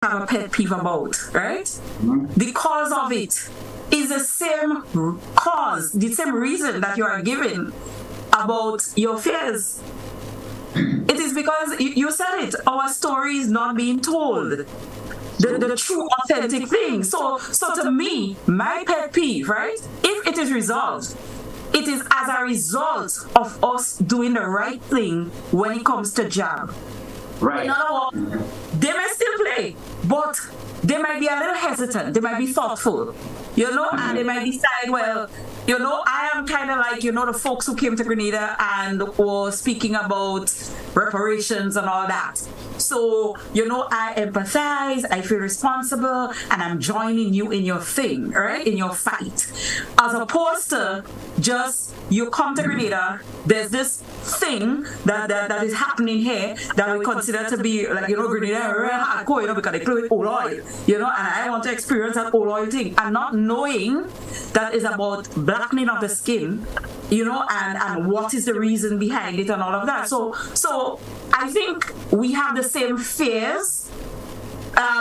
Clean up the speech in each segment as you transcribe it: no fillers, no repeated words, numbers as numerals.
have a pet peeve about, right? The cause of it is the same cause, the same reason that you are giving about your fears. It is because you said it, our story is not being told. The true authentic thing. So to me, my pet peeve, right? If it is resolved, it is as a result of us doing the right thing when it comes to job. Right. In other words, they may still play, but they might be a little hesitant. They might be thoughtful, and they might decide, well, I am kind of like, the folks who came to Grenada and were speaking about reparations and all that. So, I empathize, I feel responsible, and I'm joining you in your thing, right? In your fight. As opposed to just, you come to Grenada, there's this thing that is happening here that we consider to be like, Grenada real hardcore, because they play with old oil, and I want to experience that old oil thing. And not knowing that is about blackening of the skin, and what is the reason behind it and all of that. So I think we have the same fears.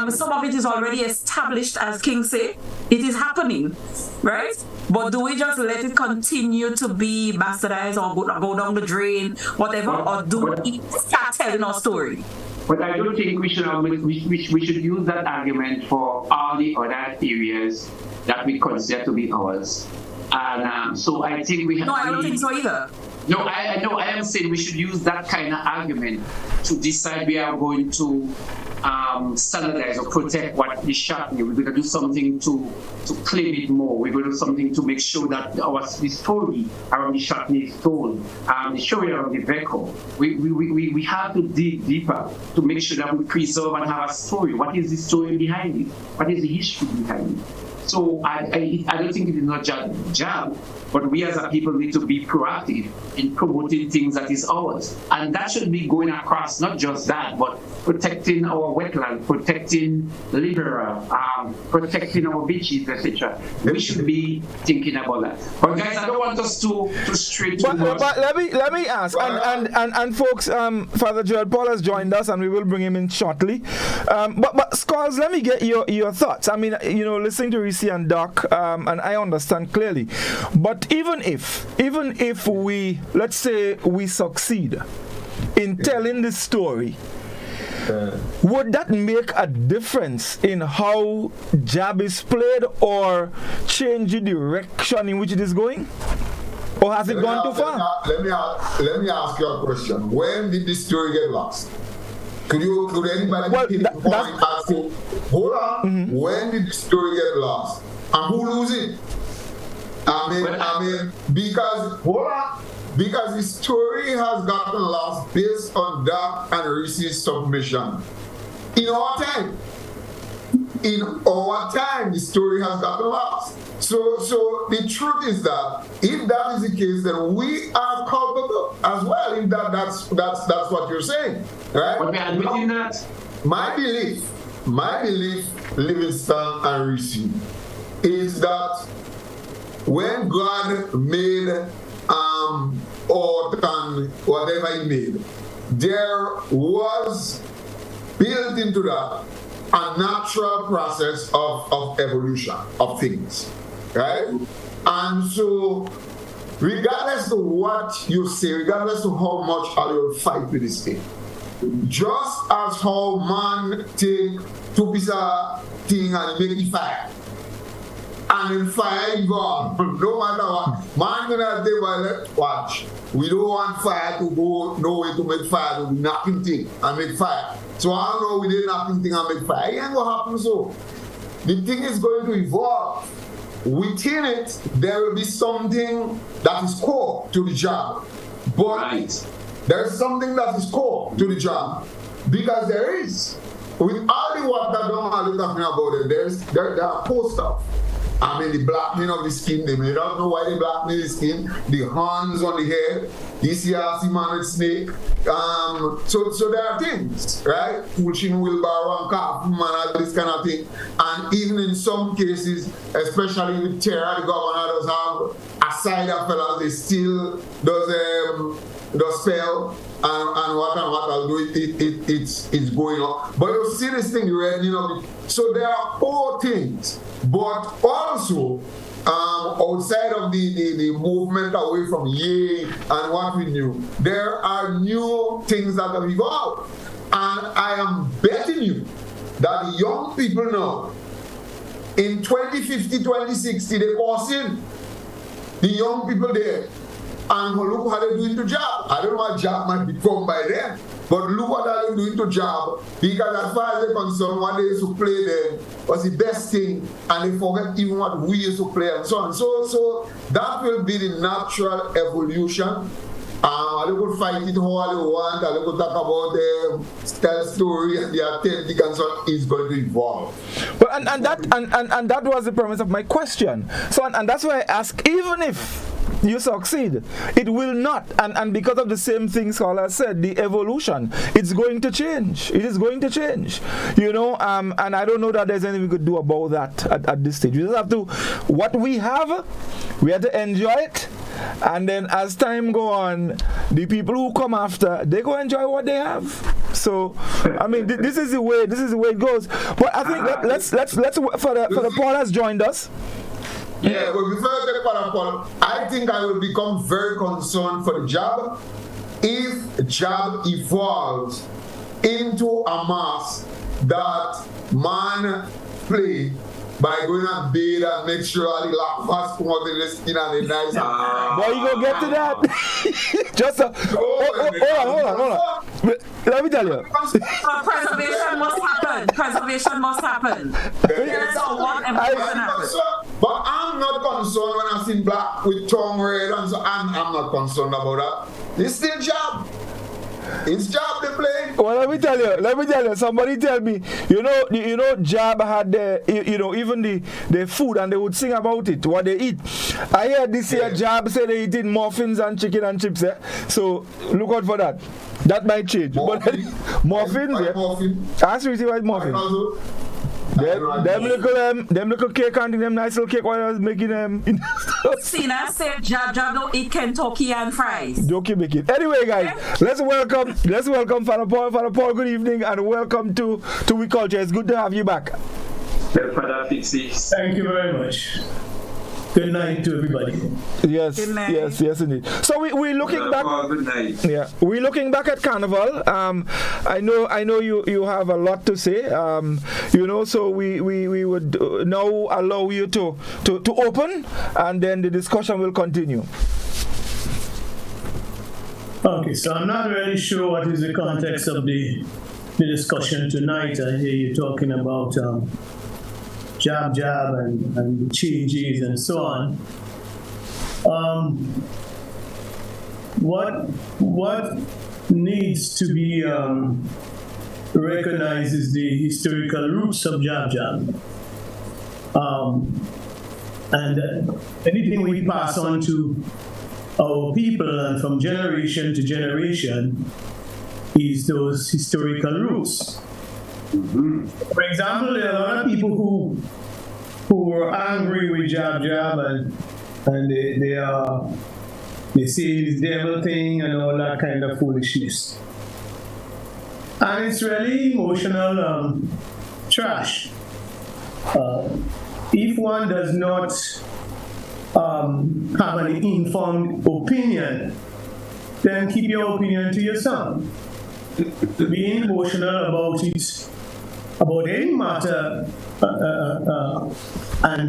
Some of it is already established, as King said. It is happening, right? But do we just let it continue to be bastardized or go down the drain, whatever, or do we start telling our story? But I don't think we should use that argument for all the other areas that we consider to be ours. And so I think we have. No, I don't think so either. No, I am saying we should use that kind of argument to decide we are going to standardize or protect what is Chutney. We're going to do something to claim it more. We're going to do something to make sure that the story around the Chutney is told. The story around the vehicle. We have to dig deeper to make sure that we preserve and have a story. What is the story behind it? What is the history behind it? So I don't think it is not just job, but we as a people need to be proactive in promoting things that is ours. And that should be going across not just that, but protecting our wetland, protecting Libera, protecting our beaches, etc. We should be thinking about that. But guys, I don't want us to stray too much. But let me ask, and folks, Father Gerald Paul has joined us, and we will bring him in shortly. But Scholars, let me get your thoughts. I mean, listening to Reece and Doc, and I understand clearly. But even if we, let's say, we succeed in telling this story, would that make a difference in how jab is played or change the direction in which it is going? Or has it gone too far? Let me ask you a question. When did this story get lost? Could anybody pinpoint and say, hold on, when did the story get lost? And who lose it? I mean, because the story has gotten lost based on Doc and Reece's submission. In our time, the story has gotten lost. So the truth is that if that is the case, then we are culpable as well. If that's what you're saying, right? But we are admitting that. My belief, Livingston and Reece, is that when God made earth and whatever He made, there was built into that a natural process of evolution of things, right? And so, regardless of what you say, regardless of how much I will fight with this thing, just as how man take two pieces of thing and make it fire, and in fire go no matter what, man gonna say, well, watch, we don't want fire to go nowhere to make fire, to be knocking thing and make fire. So I don't know, we did knocking thing and make fire. It ain't gonna happen so. The thing is going to evolve. Within it, there will be something that is core to the job. But there's something that is core to the job. Because there is. With all the work that Donald is talking about it, there are core stuff. I mean, the blackening of the skin, they may not know why they blackening the skin, the horns on the head, ECRC man with snake. So there are things, right? Pushing wheelbarrow and calf, man, this kind of thing. And even in some cases, especially with terror, the governor does have a side of fellas, they still does spell. what I'll do, it's going on. But you see this thing, so there are all things, but also outside of the movement away from Ye and what we knew, there are new things that have evolved. And I am betting you that the young people now, in 2050, 2060, they pass in. The young people there. And look what they're doing to job. I don't know what job might become by then, but look what they're doing to job. Because as far as they're concerned, what they used to play there was the best thing, and they forget even what we used to play and so on. So that will be the natural evolution. They could fight it how they want, they could talk about the tell story and the authentic and so on. Is going to evolve. Well, and that was the premise of my question. So and that's why I ask, even if you succeed, it will not, and because of the same things Scholar said, the evolution, it's going to change. It is going to change, and I don't know that there's anything we could do about that at this stage. We just have to, what we have to enjoy it, and then as time go on, the people who come after, they go enjoy what they have. So I mean, this is the way it goes. But I think let's for the Paul has joined us. Yeah, but before I take Paul, I think I will become very concerned for the job if job evolves into a mass that man play by going and bathe and make sure the lacrosse come out in the skin and the nice. Boy, you gonna get to that? Just hold on. Let me tell you. Preservation must happen. Here's what happens. But I'm not concerned when I see black with tongue red, and so I'm not concerned about that. It's still job. It's job they play. Well, let me tell you. Somebody tell me, Jab had even the food, and they would sing about it, what they eat. I heard this year Jab say they eating muffins and chicken and chips. So look out for that. That might change. Muffins. But muffins. Ask Reece what muffins. Them little cake and them nice little cake while I was making them. Sina said Jab don't eat Kentucky and fries. Don't make it. Anyway, guys, let's welcome Father Paul. Father Paul, good evening and welcome to We Culture. It's good to have you back. Thank you very much. Good night to everybody. Yes, indeed. So we're looking back. Good night. Yeah, we're looking back at Carnival. I know you have a lot to say. So we would now allow you to open, and then the discussion will continue. Okay, so I'm not really sure what is the context of the discussion tonight. I hear you talking about jab and changes and so on. What needs to be recognized is the historical roots of jab. And anything we pass on to our people and from generation to generation is those historical roots. Mm-hmm. For example, there are a lot of people who are angry with jab and they say this devil thing and all that kind of foolishness. And it's really emotional trash. If one does not have an informed opinion, then keep your opinion to yourself. Being emotional about it, about any matter, and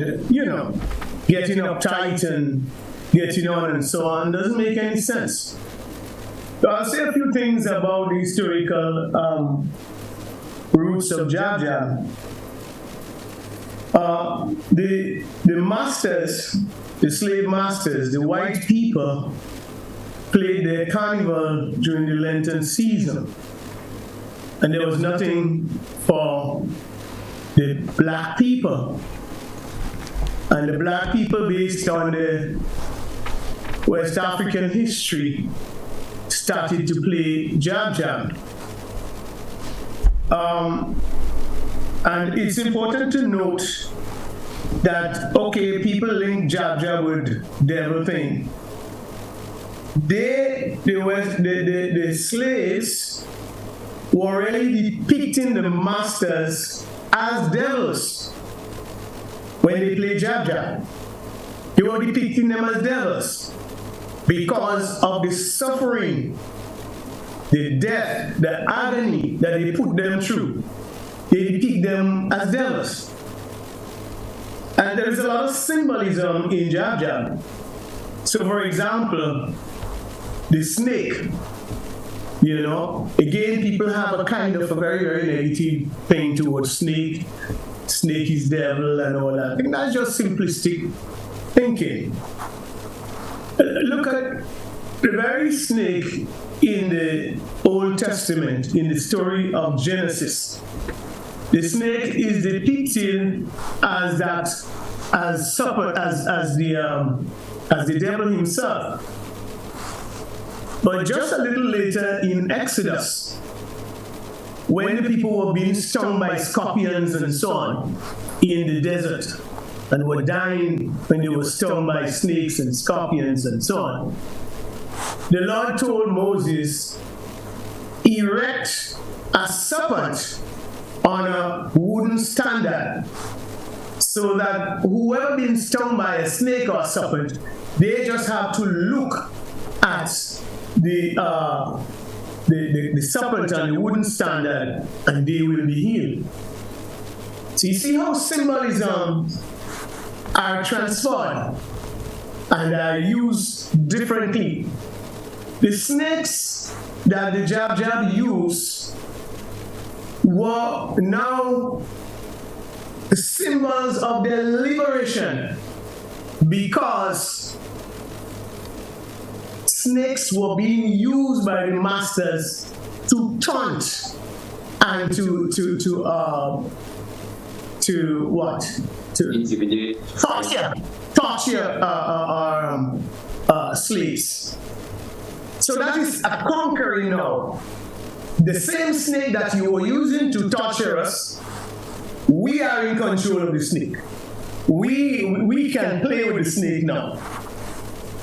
getting uptight and getting on and so on doesn't make any sense. So I'll say a few things about the historical roots of jab. The masters, the slave masters, the white people played their carnival during the Lenten season. And there was nothing for the black people. And the black people, based on the West African history, started to play jab. And it's important to note that, okay, people link jab with devil thing. the slaves were really depicting the masters as devils when they play jab. They were depicting them as devils because of the suffering, the death, the agony that they put them through. They depict them as devils. And there is a lot of symbolism in jab. So, for example, the snake, again, people have a kind of a very, very negative thing towards snake. Snake is devil and all that. I think that's just simplistic thinking. Look at the very snake in the Old Testament, in the story of Genesis. The snake is depicted as the devil himself. But just a little later in Exodus, when the people were being stung by scorpions and so on in the desert, and were dying when they were stung by snakes and scorpions and so on, the Lord told Moses, erect a serpent on a wooden standard, so that whoever been stung by a snake or a serpent, they just have to look at the serpent on the wooden standard and they will be healed. So you see how symbolism are transferred and are used differently. The snakes that the jab used were now symbols of their liberation, because snakes were being used by the masters to taunt and to intimidate, torture slaves. So that is a conquering now. The same snake that you were using to torture us, we are in control of the snake. We can play with the snake now.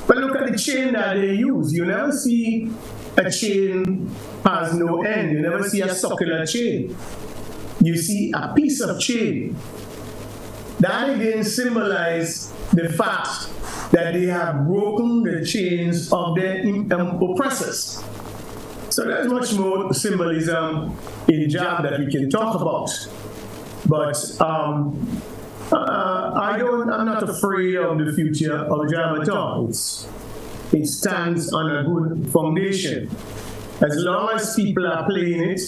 But look at the chain that they use. You never see a chain has no end. You never see a circular chain. You see a piece of chain. That again symbolizes the fact that they have broken the chains of their oppressors. So there's much more symbolism in jab that we can talk about. But I'm not afraid of the future of jab at all. It stands on a good foundation. As long as people are playing it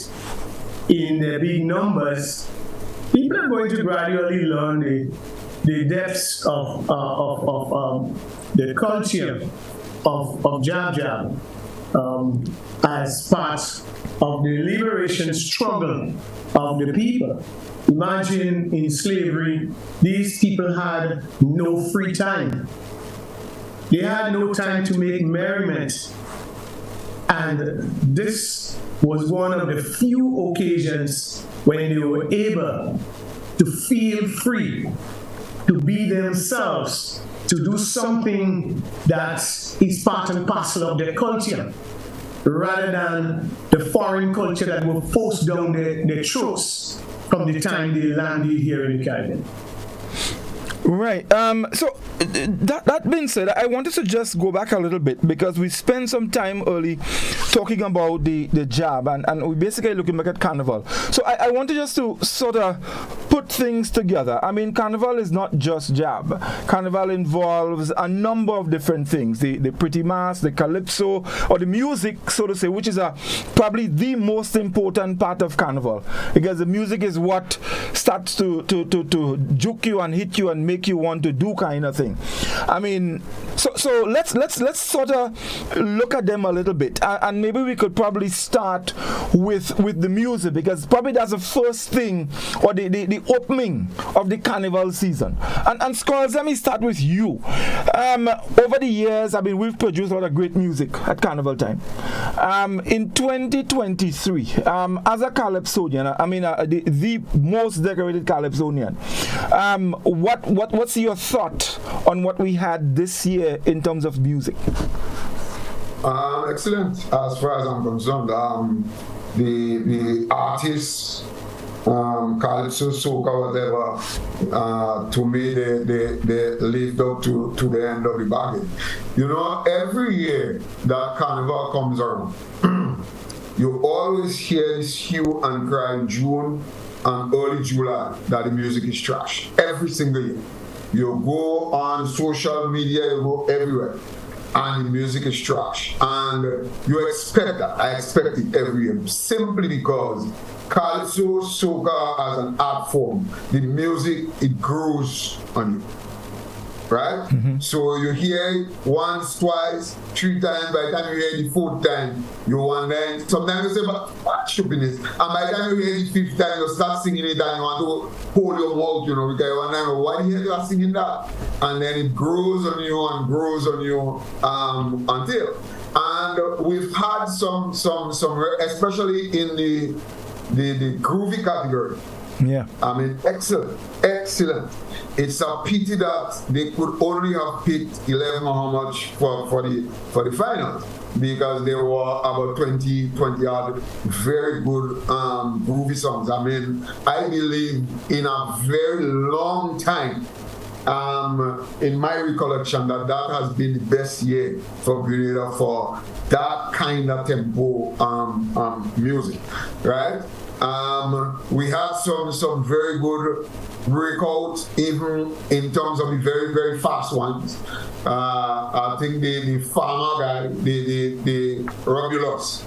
in the big numbers, people are going to gradually learn the depths of the culture of jab as part of the liberation struggle of the people. Imagine in slavery, these people had no free time. They had no time to make merriment. And this was one of the few occasions when they were able to feel free, to be themselves, to do something that is part and parcel of their culture, rather than the foreign culture that were forced down their throats from the time they landed here in the Caribbean. Right. So that being said, I wanted to just go back a little bit, because we spent some time early talking about the jab, and we basically looking back at Carnival. So I wanted just to sort of put things together. I mean, Carnival is not just jab. Carnival involves a number of different things. The pretty mass, the calypso, or the music, so to say, which is probably the most important part of Carnival, because the music is what starts to juke you and hit you and make you want to do kind of thing. I mean, so let's sort of look at them a little bit, and maybe we could probably start with the music, because probably that's the first thing, or the opening of the Carnival season. And Scholars, let me start with you. Over the years, I mean, we've produced a lot of great music at Carnival time. In 2023, as a calypsonian, I mean, the most decorated calypsonian, what's your thought on what we had this year in terms of music? Excellent. As far as I'm concerned, the artists, Calypso, soca, whatever, to me, they lived up to the end of the bargain. You know, every year that Carnival comes around, you always hear this hue and cry in June and early July that the music is trash. Every single year. You go on social media, you go everywhere, and the music is trash. And you expect that. I expect it every year, simply because Calypso, soca as an art form, the music, it grows on you. Right? Mm-hmm. So you hear it once, twice, 3 times. By the time you hear the 4th time, you wonder. Sometimes you say, but what stupidness? And by the time you hear the 5th time, you start singing it and you want to hold your mouth, you know, because you wonder, why do you are singing that? And then it grows on you and grows on you until. And we've had some, especially in the groovy category. Yeah. I mean, excellent. It's a pity that they could only have picked 11 or how much for the finals, because there were about 20 odd very good groovy songs. I mean, I believe in a very long time, in my recollection, that has been the best year for Grenada for that kind of tempo music, right? We had some very good breakouts, even in terms of the very, very fast ones. I think the farmer guy, the Romulus,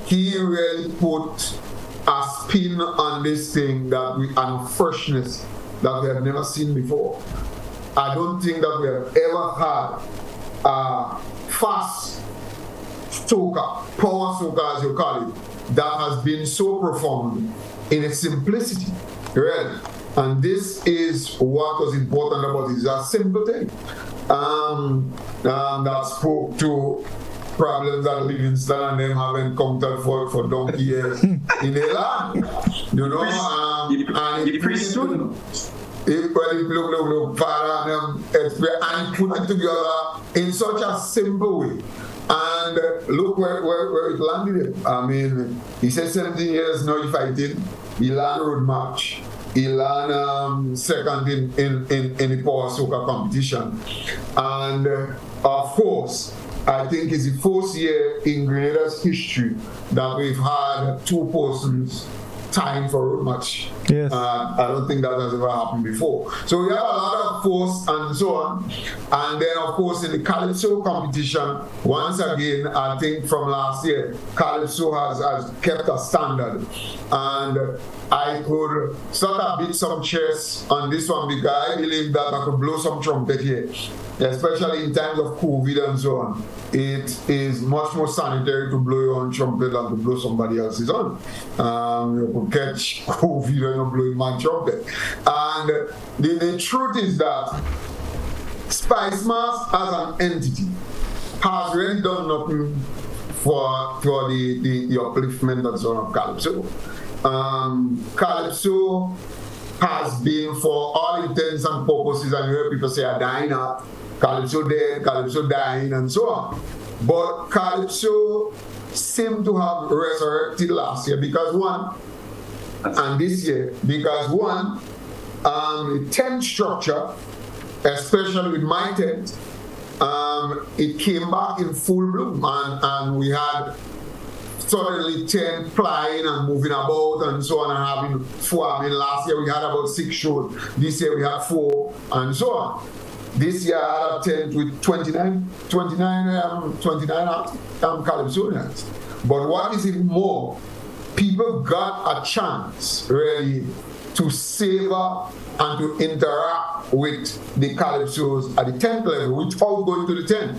he really put a spin on this thing and a freshness that we have never seen before. I don't think that we have ever had fast soca, power soca as you call it, that has been so profound in its simplicity, really. And this is what was important about it. It's a simple thing that spoke to problems that Livingston and them have encountered for donkey years in their land. You know, and it look, and put it together in such a simple way. And look where it landed him. I mean, he said 17 years now he fighting. He learned road march. He learned second in the power soca competition. And of course, I think it's the first year in Grenada's history that we've had 2 persons time for road match. Yes. I don't think that has ever happened before. So we have a lot of force and so on. And then, of course, in the Calypso competition, once again, I think from last year, Calypso has kept a standard. And I could sort of beat some chest on this one because I believe that I could blow some trumpet here, especially in times of COVID and so on. It is much more sanitary to blow your own trumpet than to blow somebody else's on. You could catch COVID when you're blowing my trumpet. And the truth is that Spice Mass as an entity has really done nothing for the upliftment and so on of Calypso. Calypso has been, for all intents and purposes, and you hear people say, dying out, Calypso dead, Calypso dying, and so on. But Calypso seemed to have resurrected last year because one, and this year, because one, the tent structure, especially with my tent, it came back in full bloom, and we had suddenly 10 flying and moving about and so on, and having 4. I mean, last year we had about 6 shows. This year we had 4 and so on. This year I had a tent with 29 Calypsonians. But what is even more, people got a chance really to savor and to interact with the Calypsos at the tent level without going to the tent.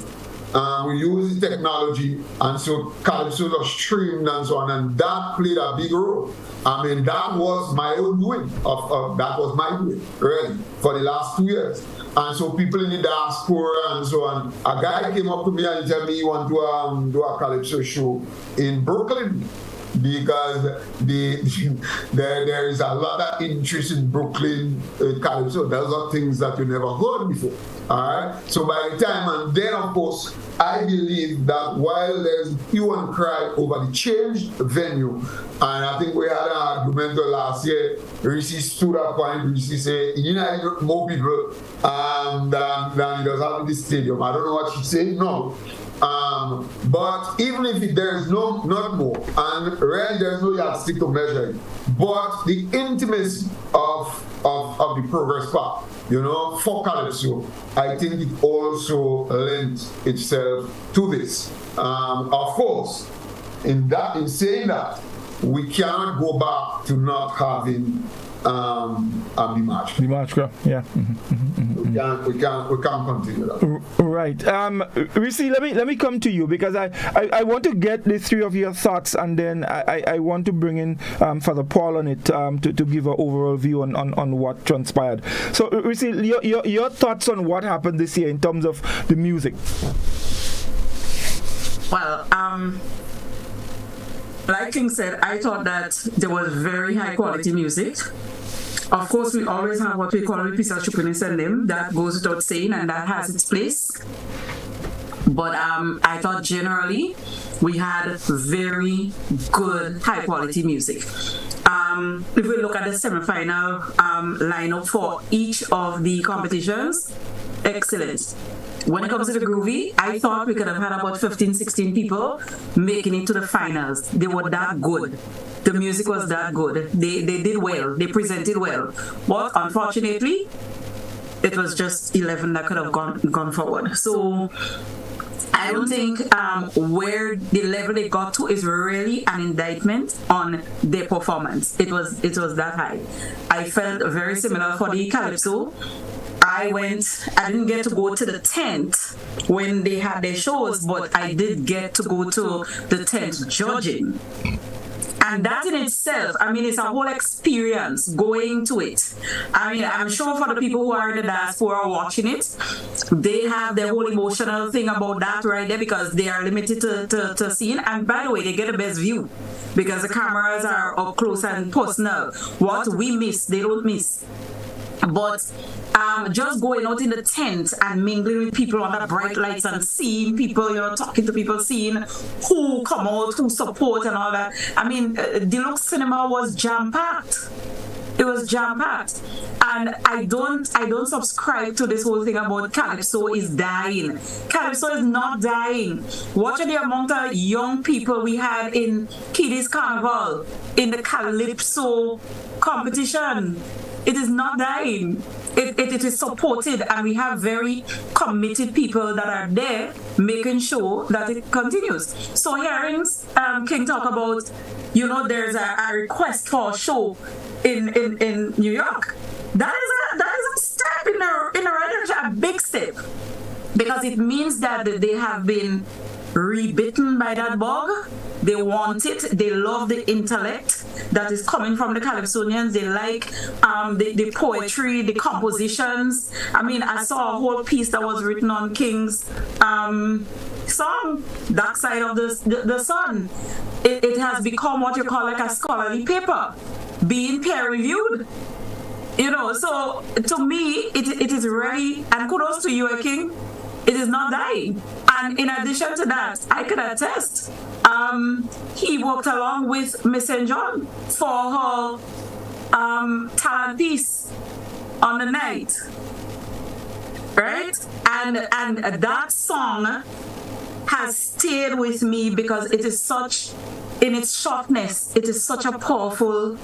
We use the technology, and so Calypsos are streamed and so on, and that played a big role. I mean, that was my own doing. That was my doing, really, for the last 2 years. And so people in the diaspora and so on, a guy came up to me and told me he wanted to do a Calypso show in Brooklyn, because there is a lot of interest in Brooklyn Calypso. Those are things that you never heard before. All right. So by the time, and then of course I believe that while there's hue and cry over the changed venue, and I think we had an argument last year, Reece stood up and Reece said, you know, more people than he does have in the stadium. I don't know what she said, no. But even if there's not more, and really there's no yardstick to measure it, but the intimacy of the progress part, you know, for Calypso, I think it also lends itself to this. Of course, in saying that, we cannot go back to not having the match. The match, yeah. We can't continue that. Right. Reece, let me come to you, because I want to get the three of your thoughts, and then I want to bring in Father Paul on it to give an overall view on what transpired. So Reece, your thoughts on what happened this year in terms of the music. Well, like King said, I thought that there was very high quality music. Of course, we always have what we call a piece of chukwini sendim. That goes without saying, and that has its place. But I thought generally we had very good high quality music. If we look at the semi-final lineup for each of the competitions, excellent. When it comes to the groovy, I thought we could have had about 15, 16 people making it to the finals. They were that good. The music was that good. They did well. They presented well. But unfortunately, it was just 11 that could have gone forward. So I don't think where the level they got to is really an indictment on their performance. It was that high. I felt very similar for the Calypso. I didn't get to go to the tent when they had their shows, but I did get to go to the tent judging. And that in itself, I mean, it's a whole experience going to it. I mean, I'm sure for the people who are in the diaspora watching it, they have their whole emotional thing about that right there, because they are limited to seeing. And by the way, they get the best view because the cameras are up close and personal. What we miss, they don't miss. But just going out in the tent and mingling with people under bright lights and seeing people, you know, talking to people, seeing who come out, who support and all that. I mean, Deluxe Cinema was jam-packed. It was jam-packed. And I don't subscribe to this whole thing about Calypso is dying. Calypso is not dying. Watch the amount of young people we had in Kiddies Carnival, in the Calypso competition. It is not dying. It is supported, and we have very committed people that are there making sure that it continues. So hearing King talk about, you know, there's a request for a show in New York. That is a step in the right direction, a big step, because it means that they have been rebitten by that bug. They want it. They love the intellect that is coming from the Calypsonians. They like the poetry, the compositions. I mean, I saw a whole piece that was written on King's song, Dark Side of the Sun. It has become what you call like a scholarly paper, being peer-reviewed. You know, so to me, it is really, and kudos to you, King, it is not dying. And in addition to that, I could attest, he worked along with Miss St. John for her talent piece on the night, right? And that song has stayed with me because it is such, in its shortness, it is such a powerful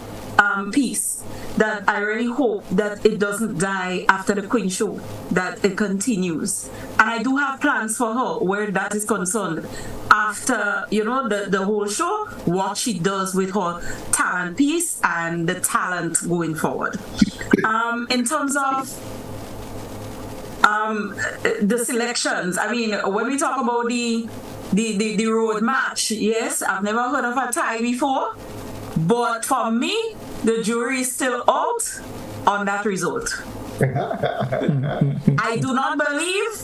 piece that I really hope that it doesn't die after the Queen show, that it continues. And I do have plans for her where that is concerned. After, you know, the whole show, what she does with her talent piece and the talent going forward. In terms of the selections, I mean, when we talk about the road match, yes, I've never heard of a tie before, but for me, the jury is still out on that result. I do not believe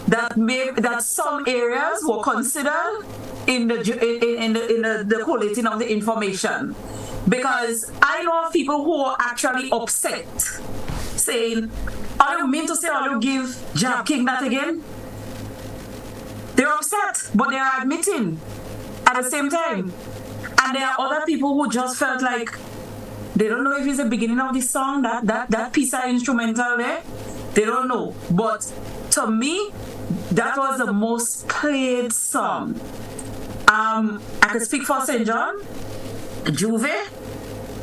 that some areas were considered in the collating of the information, because I know of people who are actually upset, saying, "Are you mean to say, are you give Jab King that again?" they're upset, but they're admitting at the same time. And there are other people who just felt like they don't know if it's the beginning of the song, that piece of instrumental there. They don't know. But to me, that was the most played song. I could speak for St. John, Juve,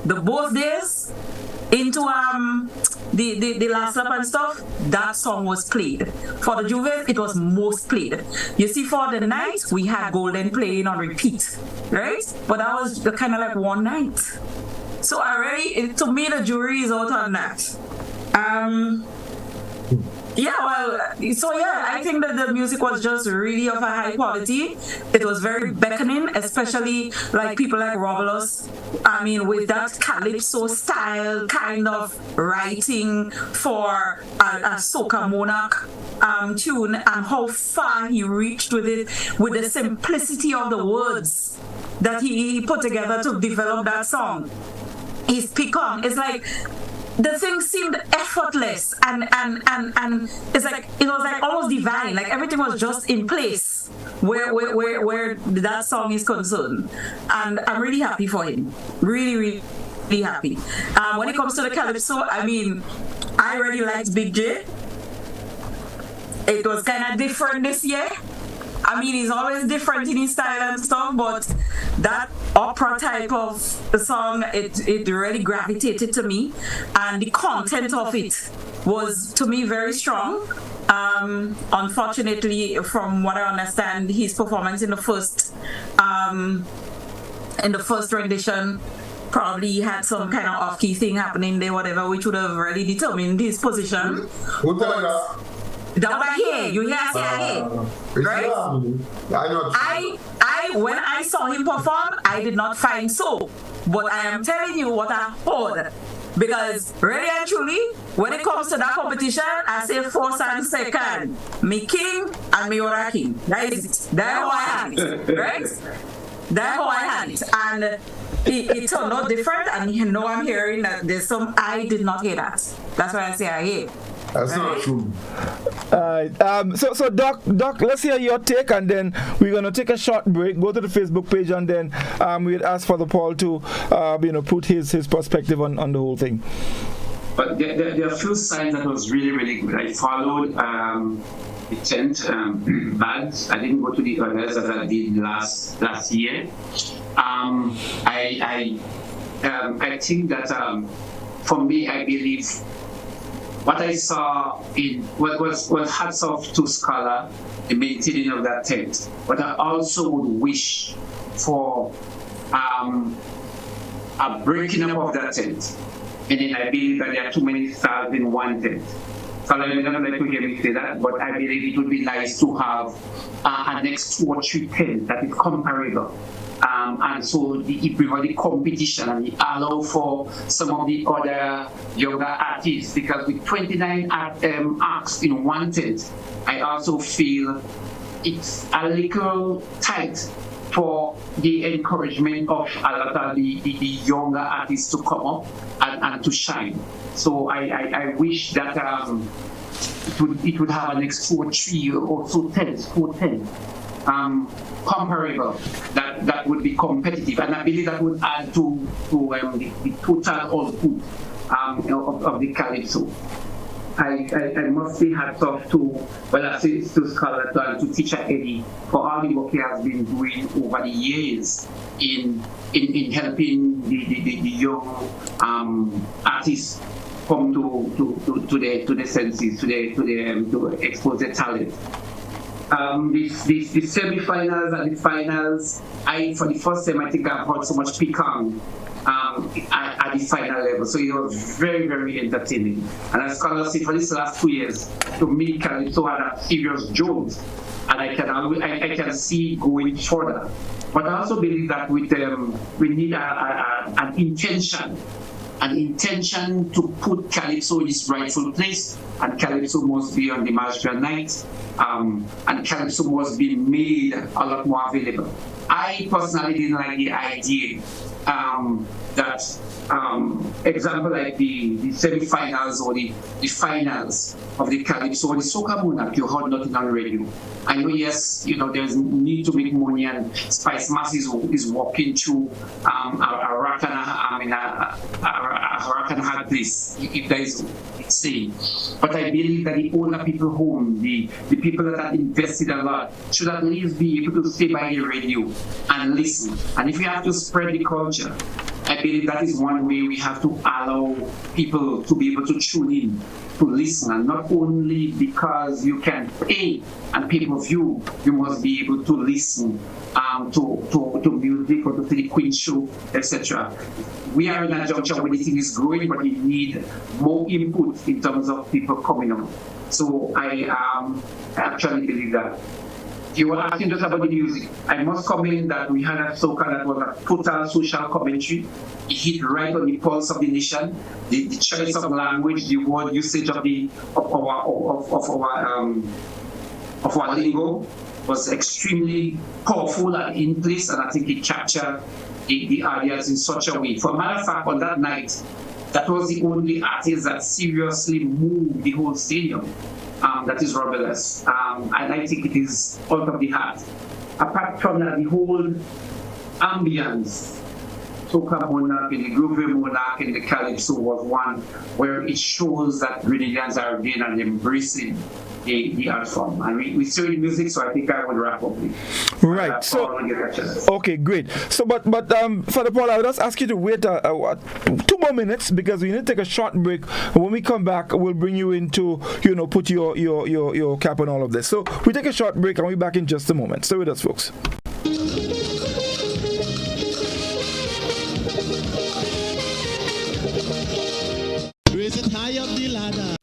the both days, into the last lap and stuff, that song was played. For the Juve, it was most played. You see, for the night, we had Golden playing on repeat, right? But that was kind of like one night. So to me, the jury is out on that. I think that the music was just really of a high quality. It was very beckoning, especially like people like Robulus. I mean, with that calypso style kind of writing for a soca monarch tune, and how far he reached with it, with the simplicity of the words that he put together to develop that song. His pick-on, it's like the thing seemed effortless and it's like it was like almost divine, like everything was just in place where that song is concerned. And I'm really happy for him, really happy. When it comes to the calypso, I mean, I already liked Big J. It was kind of different this year. I mean, he's always different in his style and stuff, but that opera type of song, it really gravitated to me, and the content of it was, to me, very strong. Unfortunately, from what I understand, his performance in the first rendition probably had some kind of off-key thing happening there, whatever, which would have really determined his position. That was here. You hear I say here, right? When I saw him perform, I did not find so. But I am telling you what I heard. Because really and truly, when it comes to that competition, I say first and second, me king and me other king. That is it. That's how I had it, right? That's how I had it. And it turned out different, and you know I'm hearing that there's some, I did not hear that. That's why I say I hear. That's not true. So Doc, let's hear your take, and then we're gonna take a short break. Go to the Facebook page, and then we'll ask Father Paul to put his perspective on the whole thing. But there are a few signs that was really good. I followed the tent bad. I didn't go to the others as I did last year. I think that for me, I believe what I saw in what was hats off to Scholar, the maintaining of that tent. But I also would wish for a breaking up of that tent. And then I believe that there are too many stars in one tent. So I don't like to hear me say that, but I believe it would be nice to have a next 2 or 3 tents that is comparable. And so it prevents the competition, and it allows for some of the other younger artists, because with 29 acts in one tent, I also feel it's a little tight for the encouragement of a lot of the younger artists to come up and to shine. So I wish that it would have an next 2 or 3 or so tents, 4 tents. Comparable, that would be competitive, and I believe that would add to the total output of the calypso. I must say hats off to Scholar and to Teacher Eddie for all the work he has been doing over the years in helping the young artists come to the senses, to expose their talent. The semi-finals and the finals, for the first time, I think I've heard so much pick-on at the final level. So it was very entertaining. And as Scholar said, for these last 2 years, to me, Calypso had a serious jolt, and I can see going further. But I also believe that we need an intention an intention to put Calypso in its rightful place, and Calypso must be on the magical night, and Calypso must be made a lot more available. I personally didn't like the idea that example like the semi-finals or the finals of the Calypso or the Soca Monarch, you heard nothing on radio. I know, yes, there's need to make money, and Spice Mass is walking through a rack and a hard place, if that is saying. But I believe that the older people home, the people that have invested a lot, should at least be able to stay by the radio and listen. And if we have to spread the culture, I believe that is one way we have to allow people to be able to tune in, to listen, and not only because you can pay and pay-per-view, you must be able to listen to music or to the Queen show, etc. We are in a juncture where the thing is growing, but we need more input in terms of people coming on. So I actually believe that. You were asking just about the music. I must comment that we had a soca that was a total social commentary. It hit right on the pulse of the nation. The choice of language, the word usage of our lingo was extremely powerful and in place, and I think it captured the audience in such a way. For a matter of fact, on that night, that was the only artist that seriously moved the whole stadium. That is Robeless. And I think it is out of the heart. Apart from that, the whole ambience, Soca Monarch and the Groove Monarch and the Calypso was one where it shows that Grenadians are again and embracing the art form. And we still in music, so I think I would wrap up with. Right. So okay, great. So but Father Paul, I would just ask you to wait 2 more minutes because we need to take a short break. When we come back, we'll bring you into put your cap on all of this. So we take a short break and we'll be back in just a moment. Stay with us, folks. Raise it high up the ladder.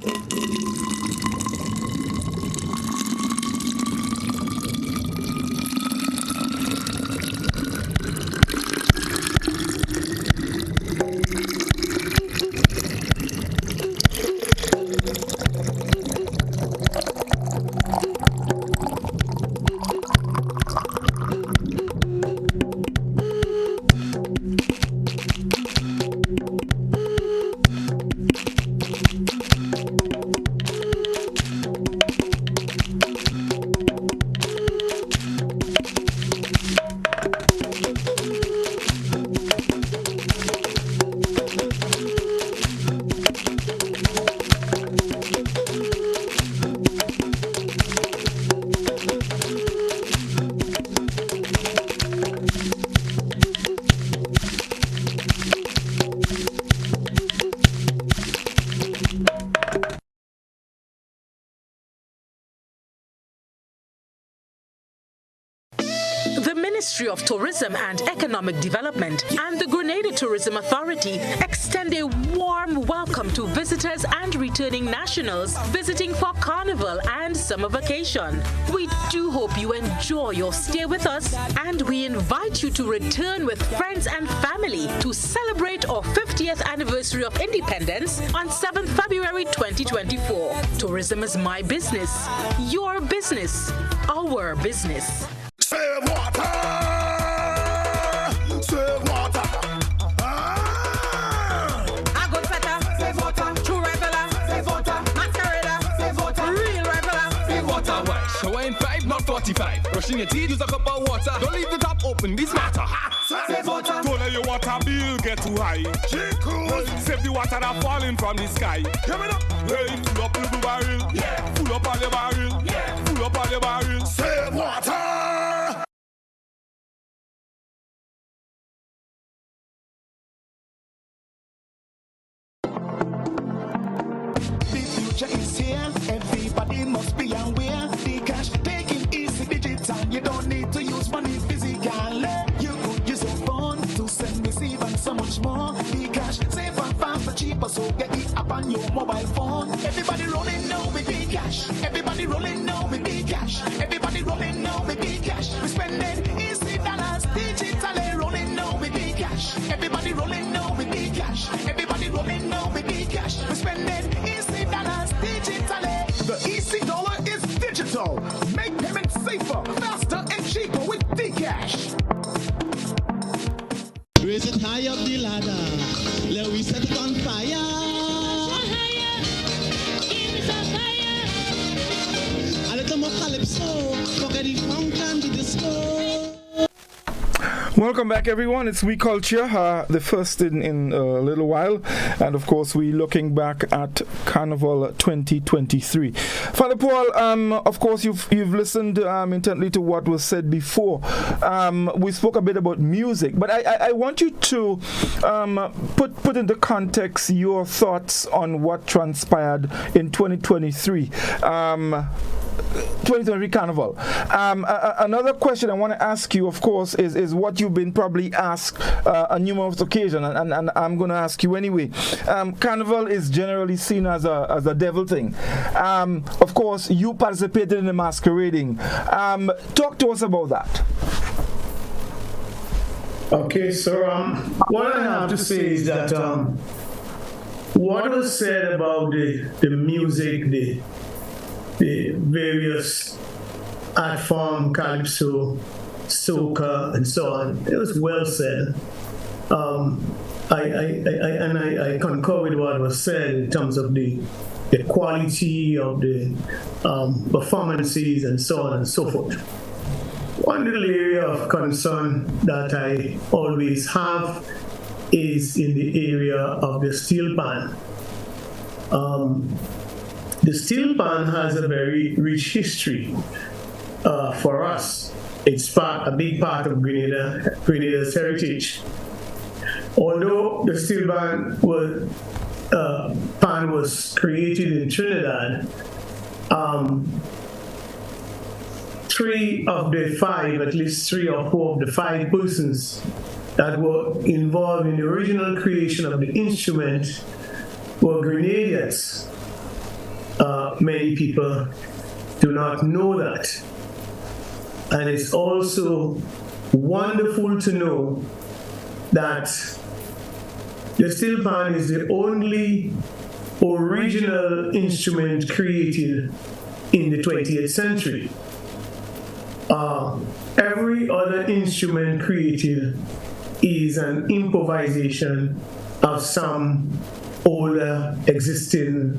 Ministry of Tourism and Economic Development and the Grenada Tourism Authority extend a warm welcome to visitors and returning nationals visiting for Carnival and summer vacation. We do hope you enjoy your stay with us, and we invite you to return with friends and family to celebrate our 50th anniversary of independence on 7th February 2024. Tourism is my business, your business, our business. Save water! Save water! A good setter, save water. True regular, save water. Masquerader, save water. Real regular, save water. Why? Shower in 5, not 45. Brushing your teeth, use a cup of water. Don't leave the tap open, be smarter. Save water. Don't let your water bill get too high. Save the water that falling from the sky. Hear me now? Hey, full up your barrel. Yeah. Full up all your barrel. Yeah. Full up all your barrel. Save water! Is here. Everybody must be aware. The cash taking easy digital. You don't need to use money physically. You could use your phone to send, receive, and so much more. The cash safe and faster, cheaper, so get it up on your mobile phone. Everybody rolling now with the cash. Everybody rolling now with the cash. Everybody rolling now with the cash. We spend it easy dollars digitally rolling now with the cash. Everybody rolling now with the cash. Everybody Welcome back, everyone. It's We Culture, the first in a little while, and of course we're looking back at Carnival 2023. Father Paul, of course you've listened intently to what was said before. We spoke a bit about music, but I want you to put into context your thoughts on what transpired in 2023. 2023 Carnival. Another question I want to ask you, of course, is what you've been probably asked on numerous occasions, and I'm going to ask you anyway. Carnival is generally seen as a devil thing. Of course, you participated in the masquerading. Talk to us about that. Okay, so what I have to say is that what was said about the music, the various art form, calypso, soca, and so on, it was well said. I concur with what was said in terms of the quality of the performances and so on and so forth. One little area of concern that I always have is in the area of the steel pan. The steel pan has a very rich history for us. It's a big part of Grenada's heritage. Although the steel pan was created in Trinidad, 3 of the 5, at least 3 or 4 of the 5 persons that were involved in the original creation of the instrument were Grenadians. Many people do not know that. And it's also wonderful to know that the steel pan is the only original instrument created in the 20th century. Every other instrument created is an improvisation of some older existing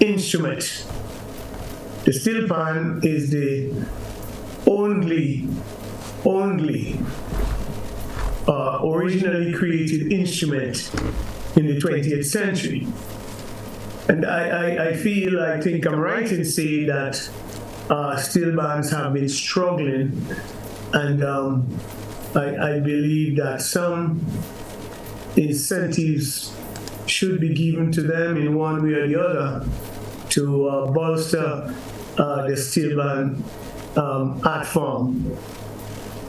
instrument. The steel pan is the only originally created instrument in the 20th century. And I think I'm right in saying that steel bands have been struggling, and I believe that some incentives should be given to them in one way or the other to bolster the steel band art form.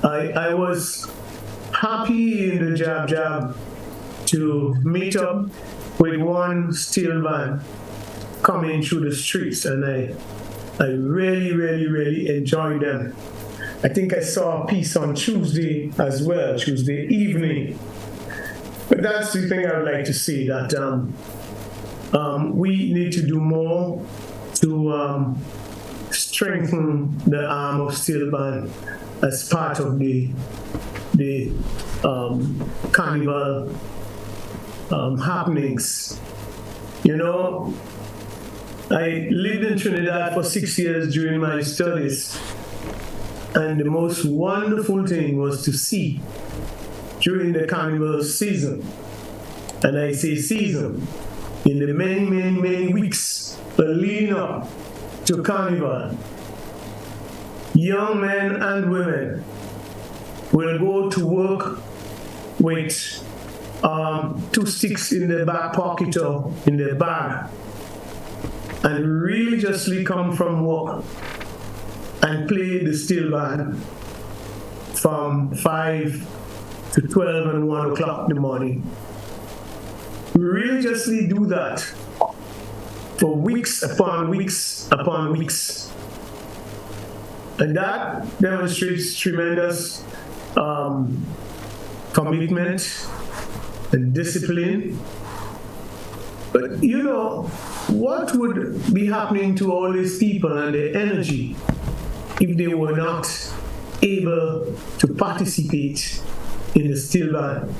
I was happy in the Jab to meet up with one steel band coming through the streets, and I really enjoyed them. I think I saw a piece on Tuesday as well, Tuesday evening. But that's the thing I would like to say, that we need to do more to strengthen the arm of steel band as part of the Carnival happenings. You know, I lived in Trinidad for 6 years during my studies, and the most wonderful thing was to see during the Carnival season, and I say season, in the many weeks leading up to Carnival, young men and women will go to work with 2 sticks in their back pocket or in their bag, and religiously come from work and play the steel band from 5 to 12 and 1 o'clock in the morning. Religiously do that for weeks upon weeks upon weeks. And that demonstrates tremendous commitment and discipline. But you know, what would be happening to all these people and their energy if they were not able to participate in the steel band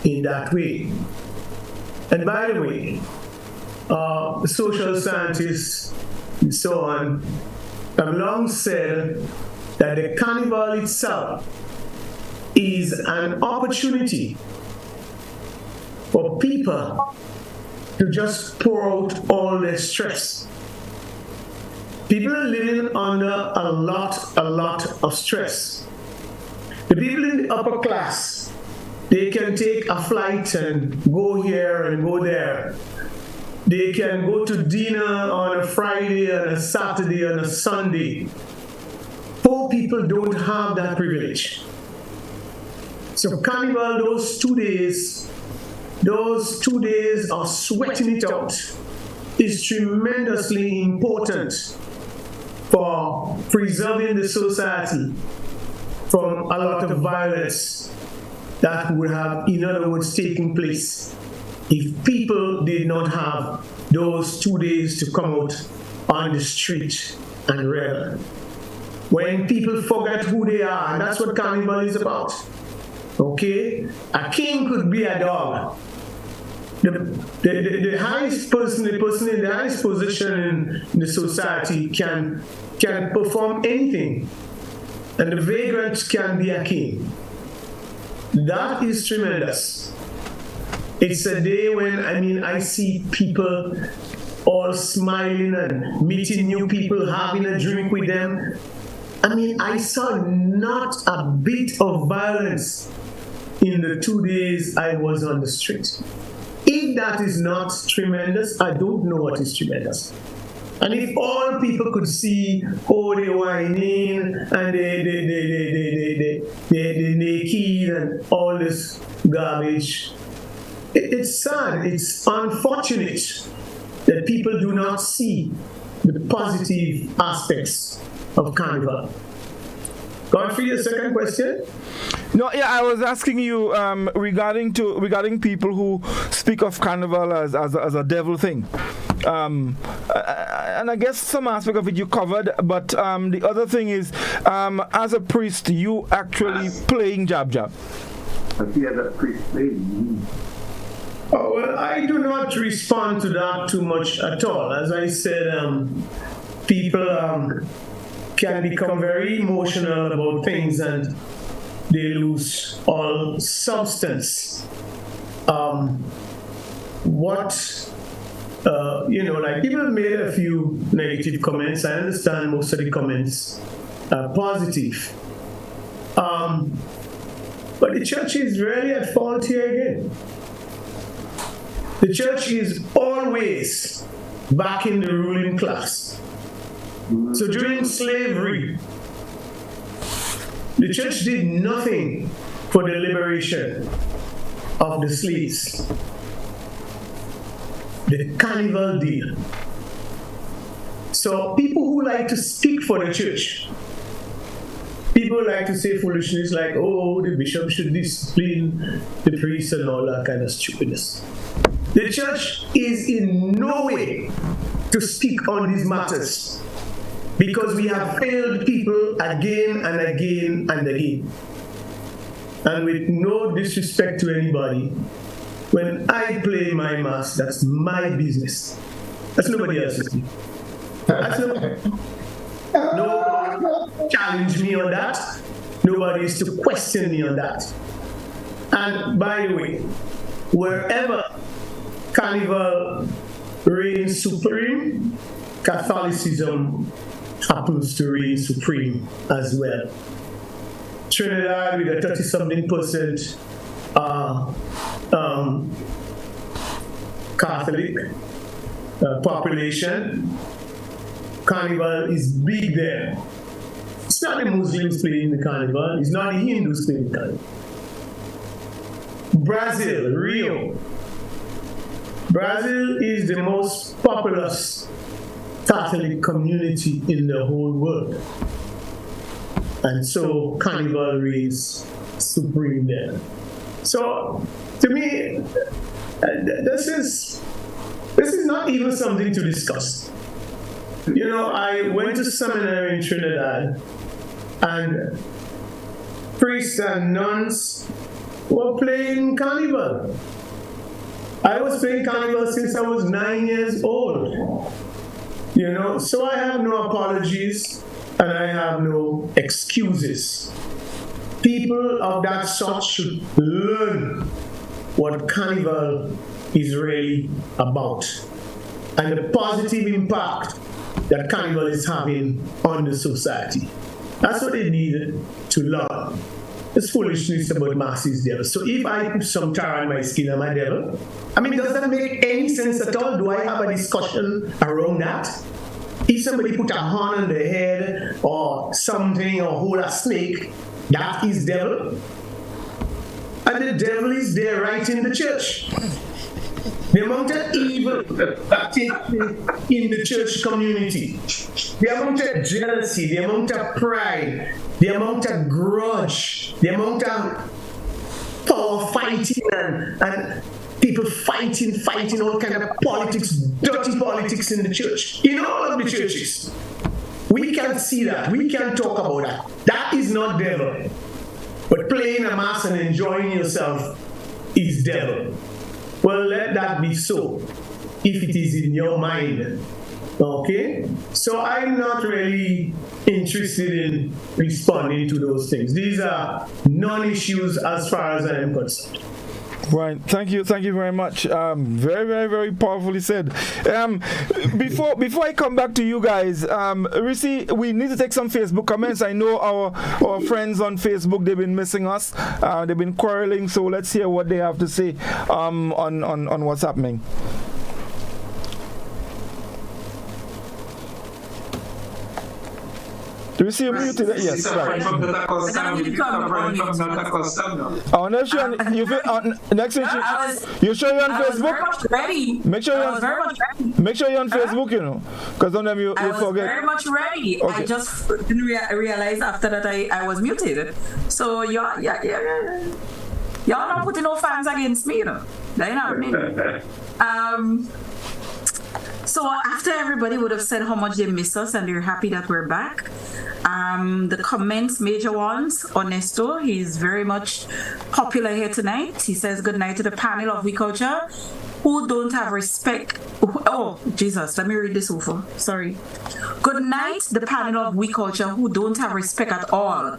in that way? And by the way, social scientists and so on have long said that the carnival itself is an opportunity for people to just pour out all their stress. People are living under a lot of stress. The people in the upper class, they can take a flight and go here and go there. They can go to dinner on a Friday and a Saturday and a Sunday. Poor people don't have that privilege. So Carnival, those 2 days of sweating it out is tremendously important for preserving the society from a lot of violence that would have, in other words, taken place if people did not have those 2 days to come out on the street and revel. When people forget who they are, and that's what Carnival is about. Okay? A king could be a dog. The highest person, the person in the highest position in the society can perform anything. And the vagrant can be a king. That is tremendous. It's a day when, I see people all smiling and meeting new people, having a drink with them. I saw not a bit of violence in the 2 days I was on the street. If that is not tremendous, I don't know what is tremendous. And if all people could see, they whining and they naked and all this garbage, it's sad, it's unfortunate that people do not see the positive aspects of Carnival. Godfrey, your second question? No, yeah, I was asking you regarding people who speak of Carnival as a devil thing. And I guess some aspect of it you covered, but the other thing is, as a priest, you actually playing jab. I see as a priest playing. Oh, well, I do not respond to that too much at all. As I said, people can become very emotional about things and they lose all substance. People made a few negative comments. I understand most of the comments are positive. But the church is really at fault here again. The church is always backing the ruling class. So during slavery, the church did nothing for the liberation of the slaves. The Carnival did. So people who like to speak for the church, people like to say foolishness like, the bishop should discipline the priests and all that kind of stupidness. The church is in no way to speak on these matters because we have failed people again and again and again. And with no disrespect to anybody, when I play my mass, that's my business. That's nobody else's business. No challenge me on that. Nobody is to question me on that. And by the way, wherever Carnival reigns supreme, Catholicism happens to reign supreme as well. Trinidad with a 30-something% Catholic population. Carnival is big there. It's not the Muslims playing the Carnival. It's not the Hindus playing the Carnival. Brazil, Rio. Brazil is the most populous Catholic community in the whole world. And so Carnival reigns supreme there. So to me, this is not even something to discuss. I went to seminary in Trinidad, and priests and nuns were playing Carnival. I was playing Carnival since I was 9 years old. So I have no apologies and I have no excuses people of that sort should learn what Carnival is really about and the positive impact that Carnival is having on the society. That's what they need to learn. It's foolishness about masses devil. So if I put some tar on my skin, am I devil? I mean, does that make any sense at all? Do I have a discussion around that? If somebody put a horn on the head or something or hold a snake, that is devil. And the devil is there right in the church. The amount of evil that takes place in the church community, the amount of jealousy, the amount of pride, the amount of grudge, the amount of power fighting and people fighting all kind of politics, dirty politics in the church, in all of the churches. We can see that. We can talk about that. That is not devil. But playing a mass and enjoying yourself is devil. Well, let that be so, if it is in your mind. Okay? So I'm not really interested in responding to those things. These are non-issues as far as I am concerned. Right. Thank you very much. Very, very, very powerfully said. Before I come back to you guys, Reece, we need to take some Facebook comments. I know our friends on Facebook, they've been missing us. They've been quarreling, so let's hear what they have to say on what's happening. Do you see me muted? Yes, right. From the Oh, next year, next year, you sure you're on Facebook? Ready. Make sure you're on Facebook, you know, because sometimes you forget. I was very much ready. Okay. I just didn't realize after that I was muted. So y'all not putting no fans against me, you know. That ain't happening. So after everybody would have said how much they miss us and they're happy that we're back, the comments, major ones, Ernesto, he's very much popular here tonight. He says, good night to the panel of We Culture, who don't have respect. Oh, Jesus, let me read this over. Sorry. Good night, the panel of We Culture, who don't have respect at all.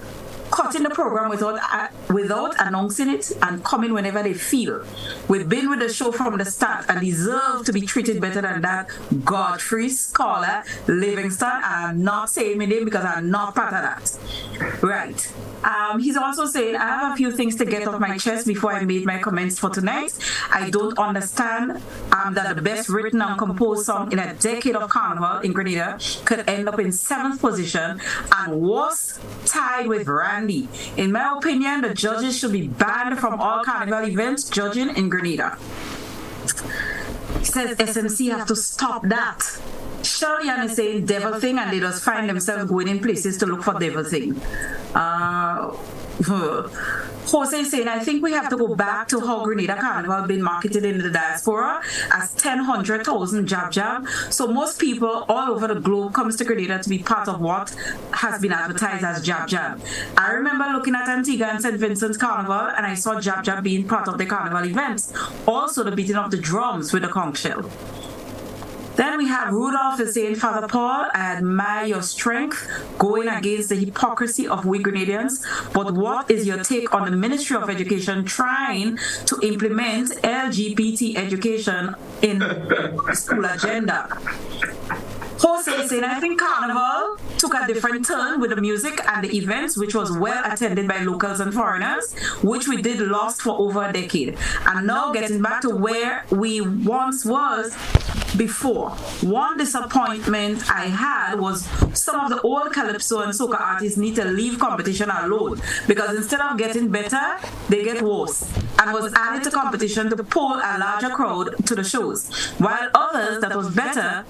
Cutting the program without announcing it and coming whenever they feel. We've been with the show from the start and deserve to be treated better than that. Godfrey, Scholar, Livingston, and I'm not saying my name because I'm not part of that. Right. He's also saying, I have a few things to get off my chest before I made my comments for tonight. I don't understand that the best written and composed song in a decade of Carnival in Grenada could end up in 7th position and was tied with Randy. In my opinion, the judges should be banned from all Carnival events judging in Grenada. He says SMC have to stop that. Shirley is saying devil thing and they just find themselves going in places to look for devil thing. Jose is saying, I think we have to go back to how Grenada Carnival been marketed in the diaspora as 100,000 jab. So most people all over the globe comes to Grenada to be part of what has been advertised as jab. I remember looking at Antigua and St. Vincent's Carnival and I saw jab being part of the Carnival events. Also the beating of the drums with the conch shell. Then we have Rudolph is saying, Father Paul, I admire your strength going against the hypocrisy of we Grenadians, but what is your take on the Ministry of Education trying to implement LGBT education in the school agenda? Jose is saying, I think Carnival took a different turn with the music and the events, which was well attended by locals and foreigners, which we did lost for over a decade. And now getting back to where we once was before. One disappointment I had was some of the old calypso and soca artists need to leave competition alone because instead of getting better, they get worse, and was added to competition to pull a larger crowd to the shows, while others that was better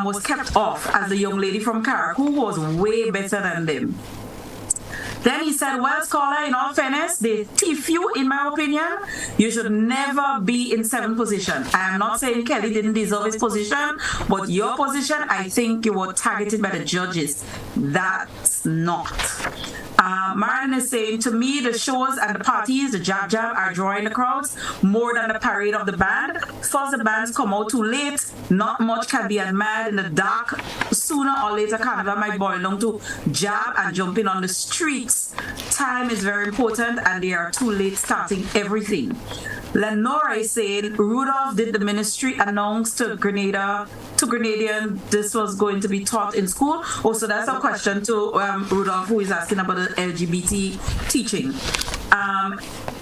was kept off, as the young lady from Carrick, who was way better than them. Then he said, well, Scholar, in all fairness, they thief you, in my opinion. You should never be in 7th position. I am not saying Kelly didn't deserve his position, but your position, I think you were targeted by the judges. That's not. Martin is saying, to me, the shows and the parties, the jab are drawing the crowds more than the parade of the band. First, the bands come out too late. Not much can be admired in the dark sooner or later Carnival might boil down to jab and jumping on the streets. Time is very important and they are too late starting everything. Lenora is saying Rudolph did the ministry announce to Grenadian this was going to be taught in school. Also, that's a question to Rudolph, who is asking about the LGBT teaching.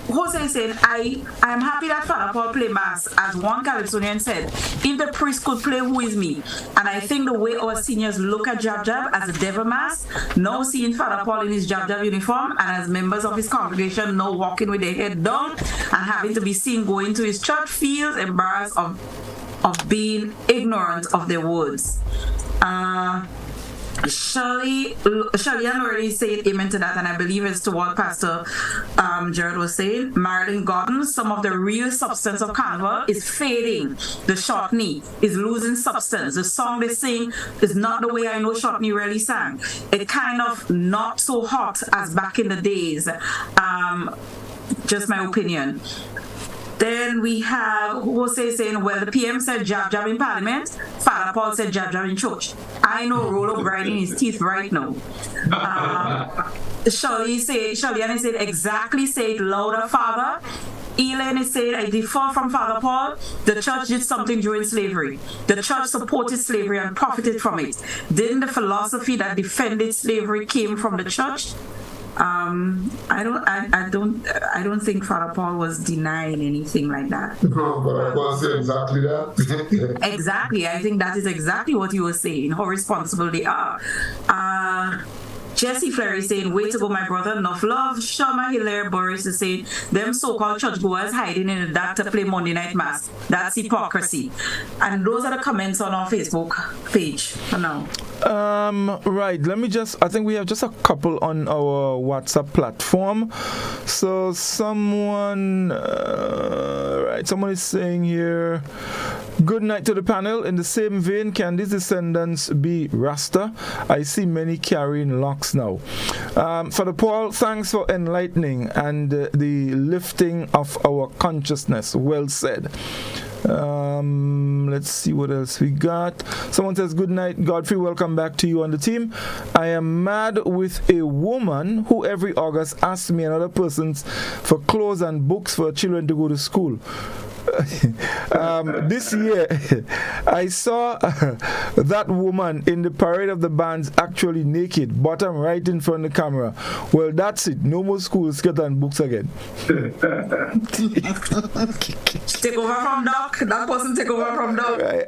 Jose is saying, I am happy that Father Paul play mass. As one Calypsonian said, if the priest could play, who is me? And I think the way our seniors look at Jab Jab as a devil mass, now seeing Father Paul in his Jab Jab uniform and as members of his congregation now walking with their head down and having to be seen going to his church, feels embarrassed of being ignorant of their words. Shirley and already said amen to that, and I believe it's to what Pastor Jared was saying. Marilyn Gordon, some of the real substance of Carnival is fading. The Shortney is losing substance. The song they sing is not the way I know Shortney really sang. It kind of not so hot as back in the days. Just my opinion. Then we have Jose saying, well, the PM said jab jab in Parliament. Father Paul said jab jab in church. I know Rollo grinding his teeth right now. Shirley said, exactly, say it louder, Father. Elaine is saying, I differ from Father Paul. The church did something during slavery. The church supported slavery and profited from it. Didn't the philosophy that defended slavery came from the church? I don't think Father Paul was denying anything like that. No, Father Paul said exactly that. Exactly. I think that is exactly what he was saying, how responsible they are. Jesse Fleury saying, way to go, my brother, enough love. Shama Hilaire Boris is saying, them so-called churchgoers hiding in the dark to play Monday Night Mass. That's hypocrisy. And those are the comments on our Facebook page for now. Right, I think we have just a couple on our WhatsApp platform. So someone is saying here, good night to the panel. In the same vein, can these descendants be Rasta? I see many carrying locks now. Father Paul, thanks for enlightening and the lifting of our consciousness. Well said. Let's see what else we got. Someone says, good night, Godfrey, welcome back to you on the team. I am mad with a woman who every August asks me and other persons for clothes and books for children to go to school. This year I saw that woman in the parade of the bands actually naked, bottom right in front of the camera. Well, that's it. No more school skirt and books again. Take over from Doc. That person take over from Doc. Right.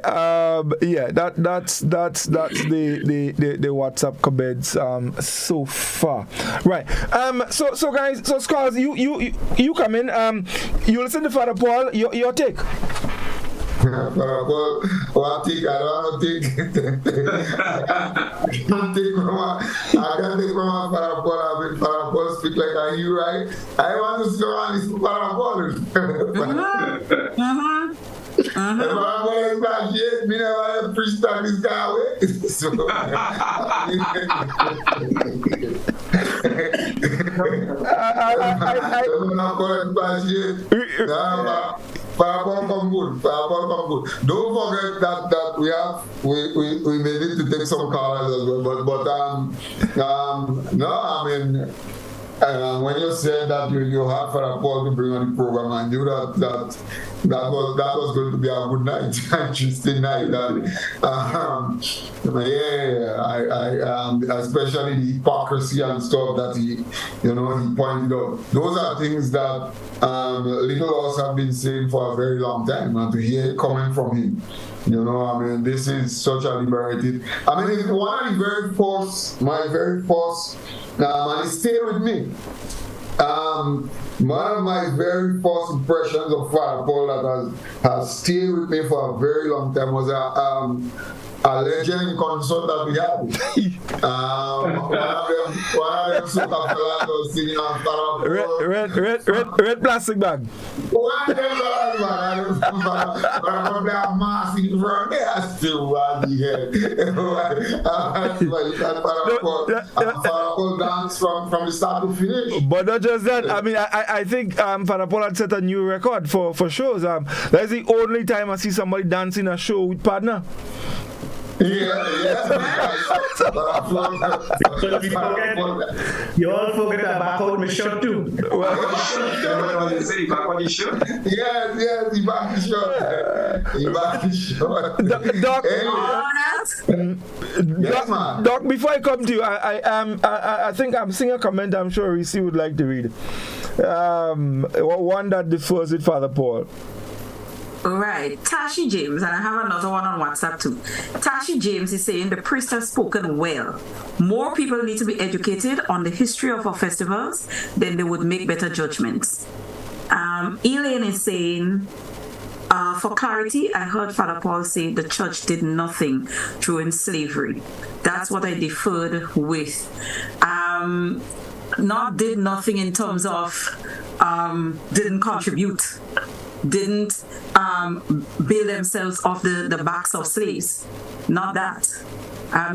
Yeah, that's the WhatsApp comments so far. Right. So guys, so Scars, you come in. You listen to Father Paul. Your take. Well, I don't think I can't take from Father Paul. I mean, Father Paul speak like a you, right? I want to see around this Father Paul. If Father Paul is back yet, me never preach that this guy away. So, Father come good. Don't forget that we may need to take some callers as well. But no, I mean, when you said that you had Father Paul to bring on the program, I knew that was going to be a good night, Tuesday night. Especially the hypocrisy and stuff that he pointed out. Those are things that little us have been saying for a very long time, and to hear it coming from him. This is such a liberated. It's one of the my very first, and it stayed with me. One of my very first impressions of Father Paul that has stayed with me for a very long time was a legend concert that we had. One of them soca fellas was singing on Father Paul. Red plastic bag. One of them fellas, man. I remember a mask in front there. I still want the head. Father Paul dance from the start to finish. But not just that. I think Father Paul had set a new record for shows. That's the only time I see somebody dancing a show with partner. You all forget to back out my shirt too. Yes, he back the shirt. Doc, before I come to you, I think I'm seeing a comment I'm sure Reece would like to read. One that differs with Father Paul. Right, Tashi James, and I have another one on WhatsApp too. Tashi James is saying the priest has spoken well. More people need to be educated on the history of our festivals, then they would make better judgments. Elaine is saying, for clarity, I heard Father Paul say the church did nothing during slavery. That's what I deferred with. Not did nothing in terms of didn't contribute, didn't build themselves off the backs of slaves. Not that.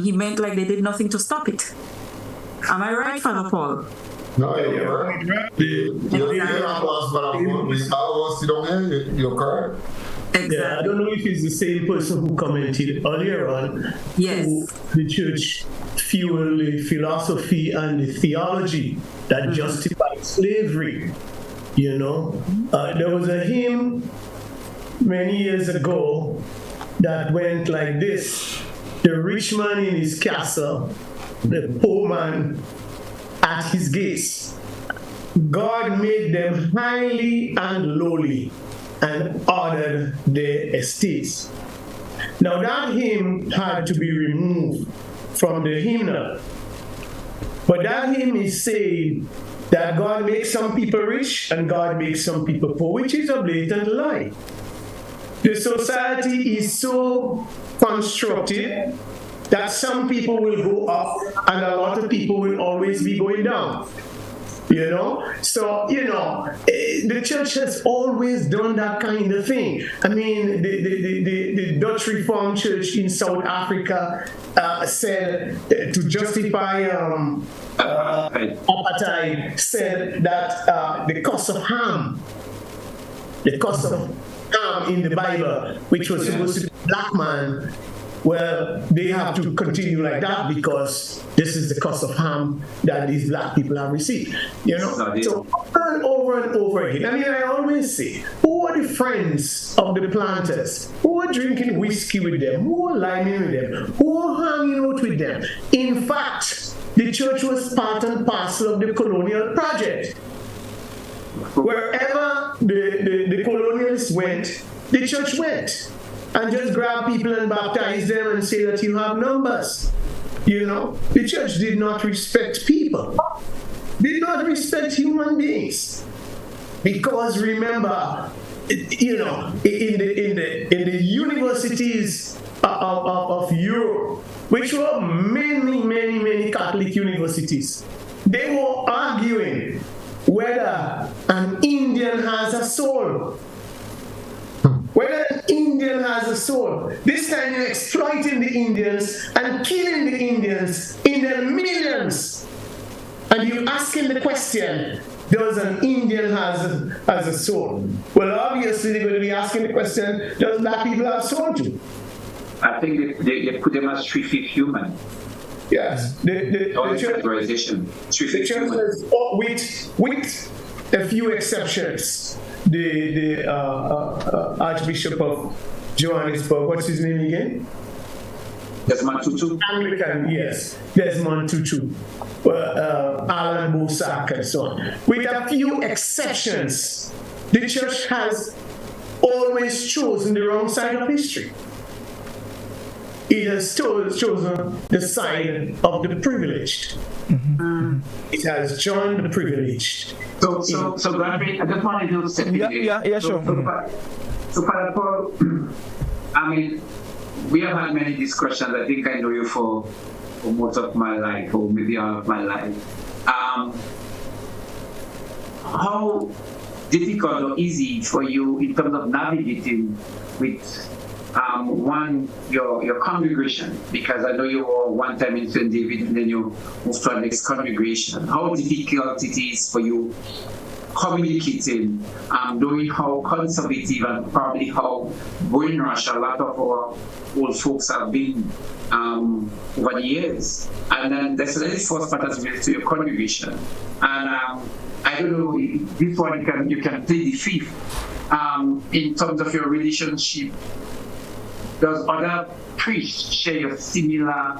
He meant like they did nothing to stop it. Am I right, Father Paul? No, you're right. You're correct. Exactly. Yeah, I don't know if it's the same person who commented earlier on. Yes. Who the church fueled the philosophy and the theology that justified slavery. You know, there was a hymn many years ago that went like this: the rich man in his castle, the poor man at his gates. God made them highly and lowly and ordered their estates. Now that hymn had to be removed from the hymnal. But that hymn is saying that God makes some people rich and God makes some people poor, which is a blatant lie. The society is so constructed that some people will go up and a lot of people will always be going down. You know? So, you know, the church has always done that kind of thing. I mean, the Dutch Reformed Church in South Africa said, to justify apartheid, said that the cost of harm in the Bible, which was supposed to be black man, well, they have to continue like that because this is the cost of harm that these black people have received. You know, so over and over again. I mean, I always say, who are the friends of the planters? Who are drinking whiskey with them? Who are liming with them? Who are hanging out with them? In fact, the church was part and parcel of the colonial project. Wherever the colonialists went, the church went. And just grab people and baptize them and say that you have numbers. You know, the church did not respect people, did not respect human beings. Because remember, you know, in the universities of Europe, which were many Catholic universities, they were arguing whether an Indian has a soul. Whether an Indian has a soul. This time you're exploiting the Indians and killing the Indians in their millions. And you're asking the question, does an Indian has a soul? Well, obviously they're going to be asking the question, does black people have soul too? I think they put them as 3/5 human. Yes. The church is, with a few exceptions. The Archbishop of Johannesburg, what's his name again? Desmond Tutu. Anglican, yes. Desmond Tutu. Alan Bosak and so on. With a few exceptions, the church has always chosen the wrong side of history. It has chosen the side of the privileged. Mm-hmm. It has joined the privileged. So Godfrey, I just wanted to say yeah, sure. So Father Paul, I mean, we have had many discussions. I think I know you for most of my life, or maybe all of my life. How difficult or easy for you in terms of navigating with your congregation, because I know you were one time in St. David and then you moved to our next congregation. How difficult it is for you communicating, knowing how conservative and probably how brainwashed a lot of our old folks have been over the years. And then there's the first part as relates to your congregation. And I don't know, this one you can play the fifth. In terms of your relationship, does other priests share your similar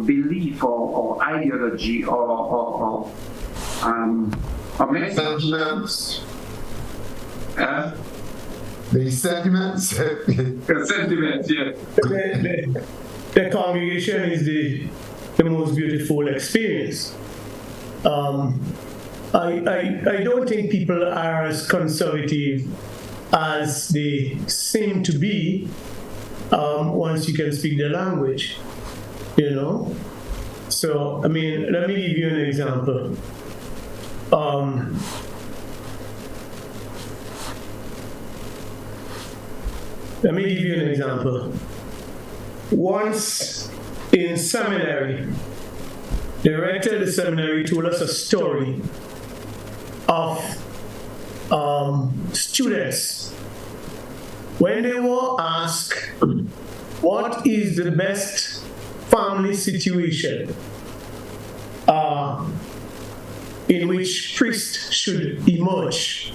belief or ideology or message? Sentiments. The sentiments. sentiments, yeah. The congregation is the most beautiful experience. I don't think people are as conservative as they seem to be once you can speak the language, you know. So, I mean, let me give you an example. Let me give you an example. Once in seminary, the rector of the seminary told us a story of students when they were asked what is the best family situation in which priest should emerge.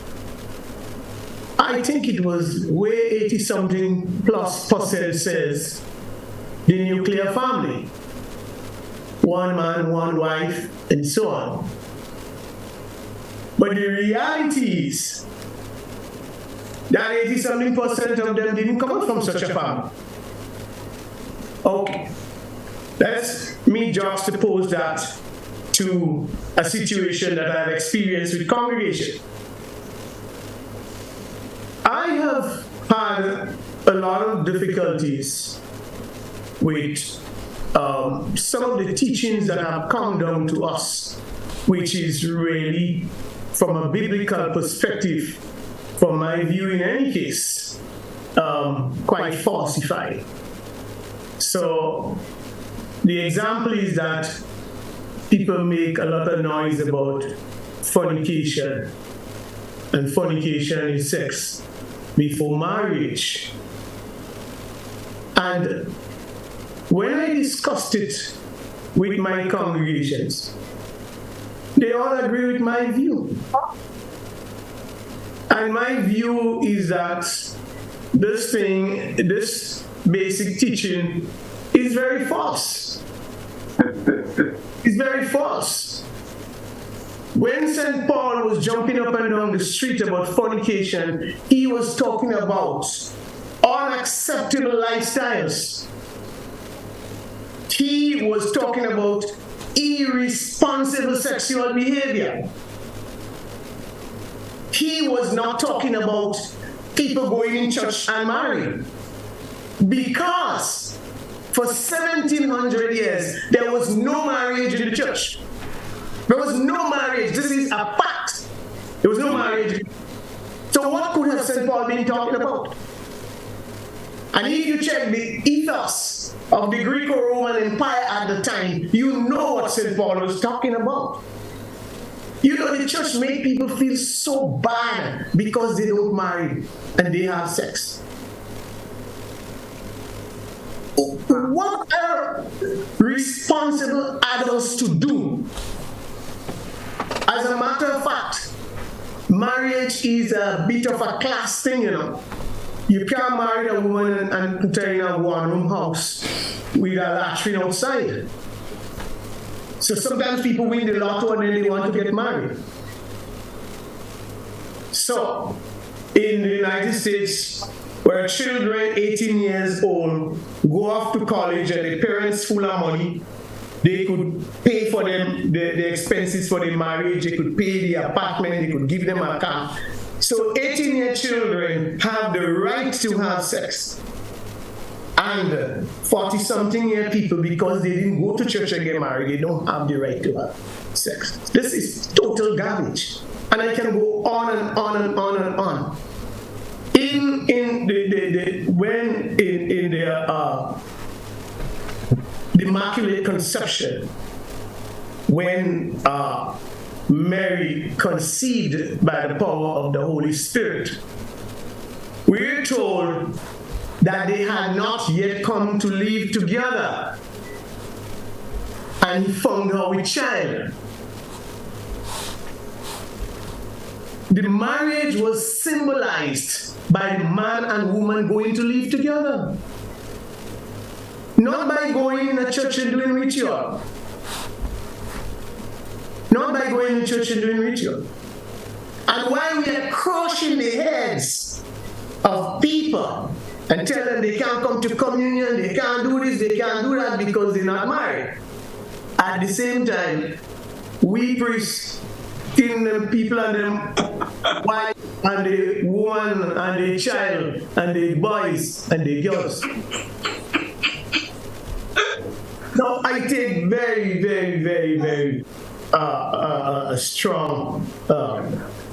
I think it was where 80-something plus percent says the nuclear family. One man, one wife, and so on. But the reality is that 80-something% of them didn't come out from such a family. Okay, let's me juxtapose that to a situation that I've experienced with congregation. I have had a lot of difficulties with some of the teachings that have come down to us, which is really, from a biblical perspective, from my view in any case, quite falsified. So the example is that people make a lot of noise about fornication, and fornication is sex before marriage. And when I discussed it with my congregations, they all agree with my view. And my view is that this basic teaching is very false. It's very false. When St. Paul was jumping up and down the street about fornication, he was talking about unacceptable lifestyles. He was talking about irresponsible sexual behavior. He was not talking about people going in church and marrying. Because for 1700 years, there was no marriage in the church. There was no marriage. This is a fact. There was no marriage. So what could have St. Paul been talking about? And if you check the ethos of the Greco-Roman Empire at the time, you know what St. Paul was talking about. You know, the church made people feel so bad because they don't marry and they have sex. What are responsible adults to do? As a matter of fact, marriage is a bit of a class thing, you know. You can't marry a woman and put her in a one-room house with a latrine outside. So sometimes people win the lotto and then they want to get married. So, in the United States, where children 18 years old go off to college and the parents full of money, they could pay for them the expenses for the marriage, they could pay the apartment, they could give them a car. So 18-year children have the right to have sex. And 40-something-year people, because they didn't go to church and get married, they don't have the right to have sex. This is total garbage. And I can go on and on and on and on. In the Immaculate Conception, when Mary conceived by the power of the Holy Spirit. We're told that they had not yet come to live together, and he found her with child. The marriage was symbolized by the man and woman going to live together. Not by going in a church and doing ritual. Not by going to church and doing ritual. And while we are crushing the heads of people and tell them they can't come to communion, they can't do this, they can't do that because they're not married, at the same time, we priests killing them people and them wife and the woman and the child and the boys and the girls. Now I take very, very, very, very strong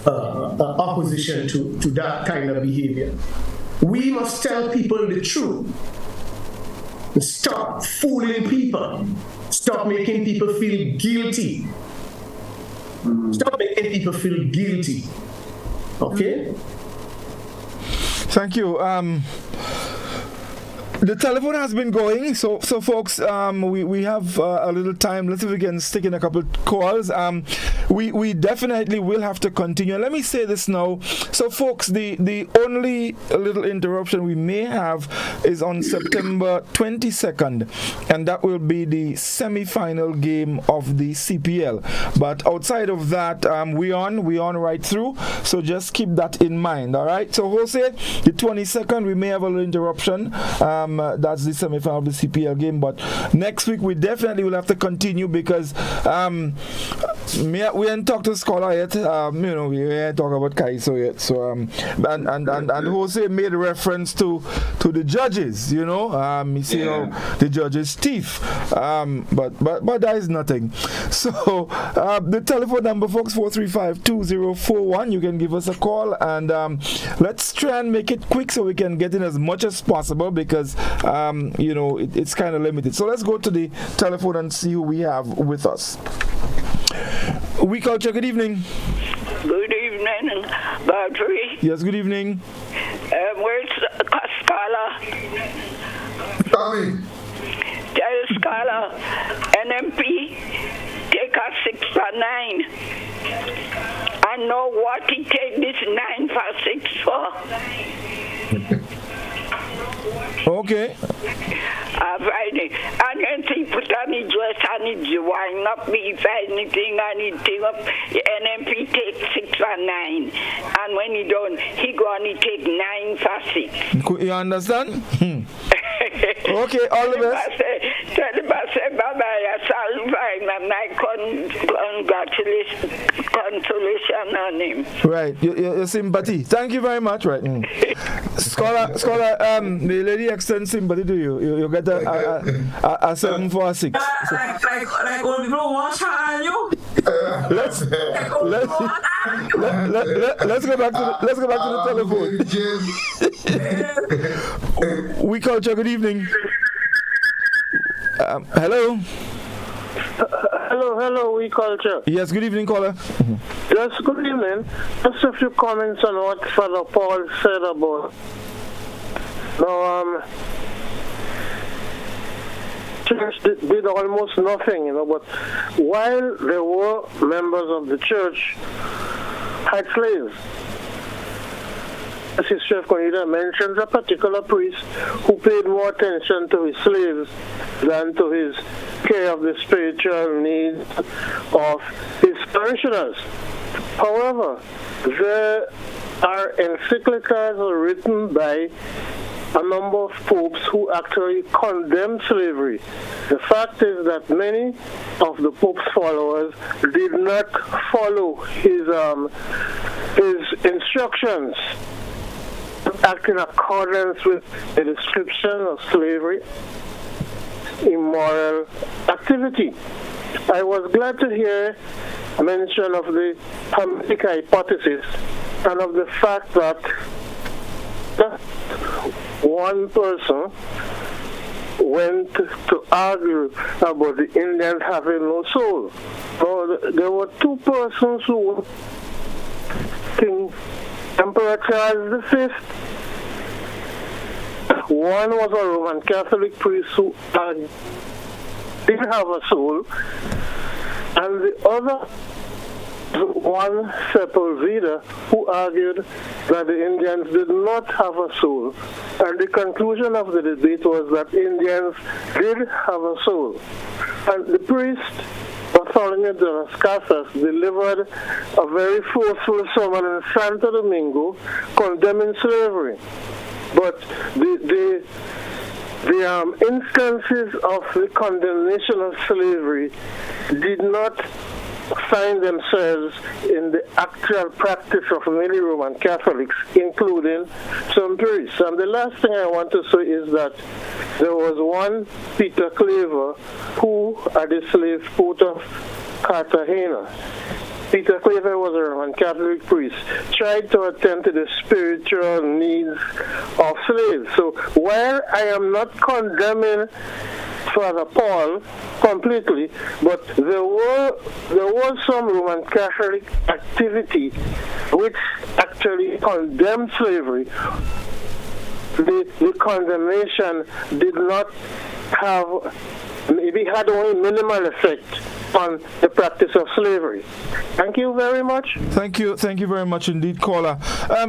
opposition to that kind of behavior. We must tell people the truth. Stop fooling people. Stop making people feel guilty. Stop making people feel guilty. Okay? Thank you. The telephone has been going, so folks, we have a little time. Let's see if we can stick in a couple calls. We definitely will have to continue. Let me say this now. So folks, the only little interruption we may have is on September 22nd, and that will be the semi-final game of the CPL. But outside of that, we on right through, so just keep that in mind, all right? So Jose, the 22nd, we may have a little interruption. That's the semi-final of the CPL game, but next week we definitely will have to continue because we ain't talked to Scholar yet. We ain't talk about Kaiso yet. So and Jose made reference to the judges. He said the judges' teeth. But that is nothing. So the telephone number, folks, 435-2041. You can give us a call, and let's try and make it quick so we can get in as much as possible because it's kind of limited. So let's go to the telephone and see who we have with us. Oui Culture, good evening. Good evening, Godfrey. Yes, good evening. Where's Scala? Coming. Tell Scala, NMP, take us 6 for 9. I know what he take this 9 for 6 for. Okay. I can see put on his dress, I need to wind up me, if anything, I need to up. NMP take 6 for 9. And when he done, he go and he take 9 for 6. You understand? Okay, all the best. Tell him I say bye-bye, I salve and my consolation on him. Right, your sympathy. Thank you very much. Right. Scholar, the lady extends sympathy to you. You get a 7 for a 6. Like old people wash hand on you. Let's go back to the telephone. Oui Culture, good evening. Hello. Hello, Oui Culture. Yes, good evening, caller. Yes, good evening. Just a few comments on what Father Paul said about. Now, church did almost nothing, but while there were members of the church had slaves. As Sister Conida mentions, a particular priest who paid more attention to his slaves than to his care of the spiritual needs of his parishioners. However, there are encyclicals written by a number of popes who actually condemned slavery. The fact is that many of the Pope's followers did not follow his instructions, act in accordance with the description of slavery, immoral activity. I was glad to hear mention of the Hermetic hypothesis and of the fact that one person went to argue about the Indians having no soul. Now, there were two persons who were King Emperor Charles V. One was a Roman Catholic priest who didn't have a soul, and the other one Sepulveda, who argued that the Indians did not have a soul. And the conclusion of the debate was that Indians did have a soul. And the priest, Bartholomew de las Casas, delivered a very forceful sermon in Santo Domingo condemning slavery. But the instances of the condemnation of slavery did not find themselves in the actual practice of many Roman Catholics, including some priests. And the last thing I want to say is that there was one Peter Claver who, at the slave port of Cartagena, Peter Claver was a Roman Catholic priest, tried to attend to the spiritual needs of slaves. So while I am not condemning Father Paul completely, but there was some Roman Catholic activity which actually condemned slavery. The condemnation did not have, maybe had only minimal effect on the practice of slavery. Thank you very much. Thank you very much indeed, caller.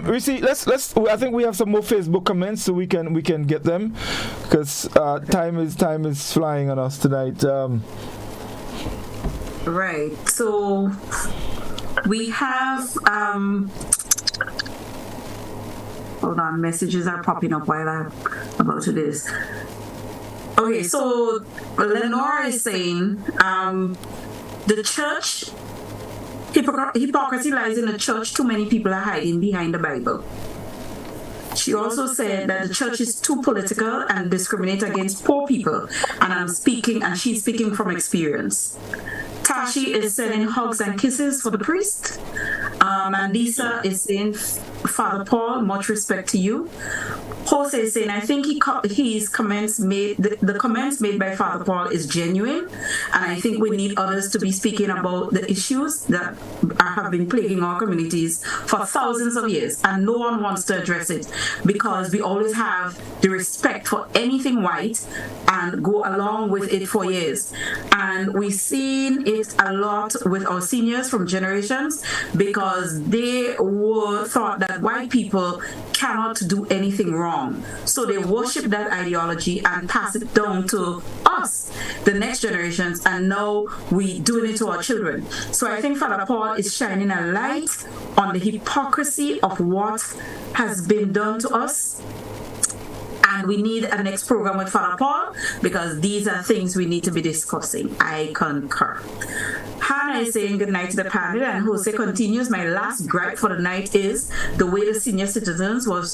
Reece, let's. I think we have some more Facebook comments, so we can get them, because time is flying on us tonight. Right. So we have. Hold on, messages are popping up while I'm about to do this. Okay, so Lenore is saying the church, hypocrisy lies in the church. Too many people are hiding behind the Bible. She also said that the church is too political and discriminate against poor people. And she's speaking from experience. Tashi is sending hugs and kisses for the priest. And Lisa is saying, Father Paul, much respect to you. Jose is saying, I think the comments made by Father Paul is genuine, and I think we need others to be speaking about the issues that have been plaguing our communities for thousands of years, and no one wants to address it because we always have the respect for anything white and go along with it for years. And we've seen it a lot with our seniors from generations, because they thought that white people cannot do anything wrong. So they worship that ideology and pass it down to us, the next generations, and now we doing it to our children. So I think Father Paul is shining a light on the hypocrisy of what has been done to us. And we need a next program with Father Paul, because these are things we need to be discussing. I concur. Hannah is saying good night to the panel, and Jose continues, my last gripe for the night is the way the senior citizens were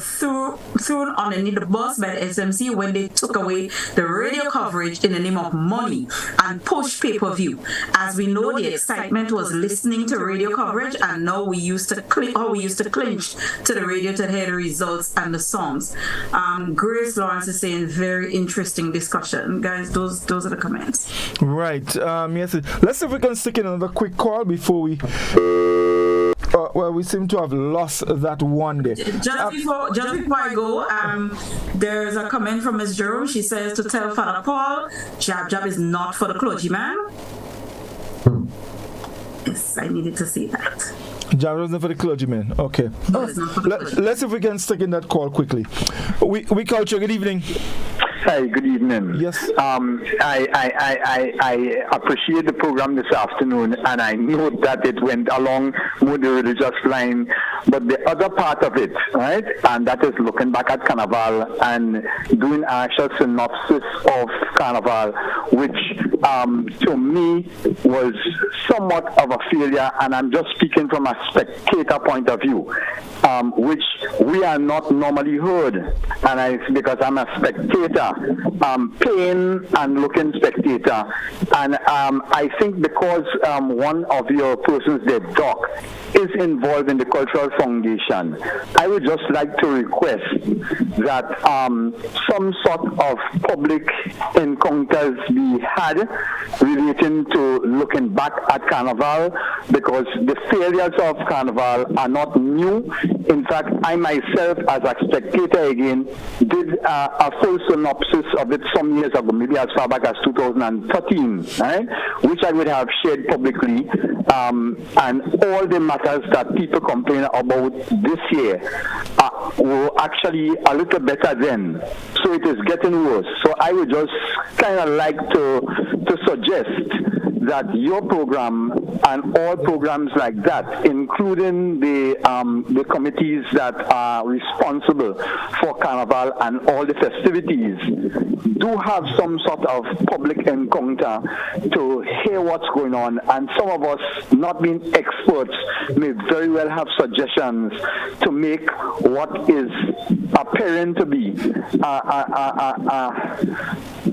thrown underneath the bus by the SMC when they took away the radio coverage in the name of money and pushed pay-per-view. As we know, the excitement was listening to radio coverage, and now we used to clinch to the radio to hear the results and the songs. Grace Lawrence is saying very interesting discussion. Guys, those are the comments. Right. Yes. Let's see if we can stick in another quick call before we. Well, we seem to have lost that one day. Just before I go, there's a comment from Ms. Jerome. She says to tell Father Paul, jab is not for the clergyman. Yes, I needed to say that. Jab is not for the clergyman. Okay. No, it's not for the clergyman. Let's see if we can stick in that call quickly. We Culture, good evening. Hi, good evening. Yes. I appreciate the program this afternoon, and I know that it went along more the religious line, but the other part of it, right, and that is looking back at Carnival and doing actual synopsis of Carnival, which to me was somewhat of a failure, and I'm just speaking from a spectator point of view, which we are not normally heard, and because I'm a spectator, paying and looking spectator, and I think because one of your persons, the doc, is involved in the Cultural Foundation, I would just like to request that some sort of public encounters be had relating to looking back at Carnival, because the failures of Carnival are not new. In fact, I myself, as a spectator again, did a full synopsis of it some years ago, maybe as far back as 2013, right? Which I would have shared publicly, and all the matters that people complain about this year were actually a little better then. So it is getting worse. So I would just kind of like to suggest that your program and all programs like that, including the committees that are responsible for Carnival and all the festivities, do have some sort of public encounter to hear what's going on. And some of us, not being experts, may very well have suggestions to make what is apparent to be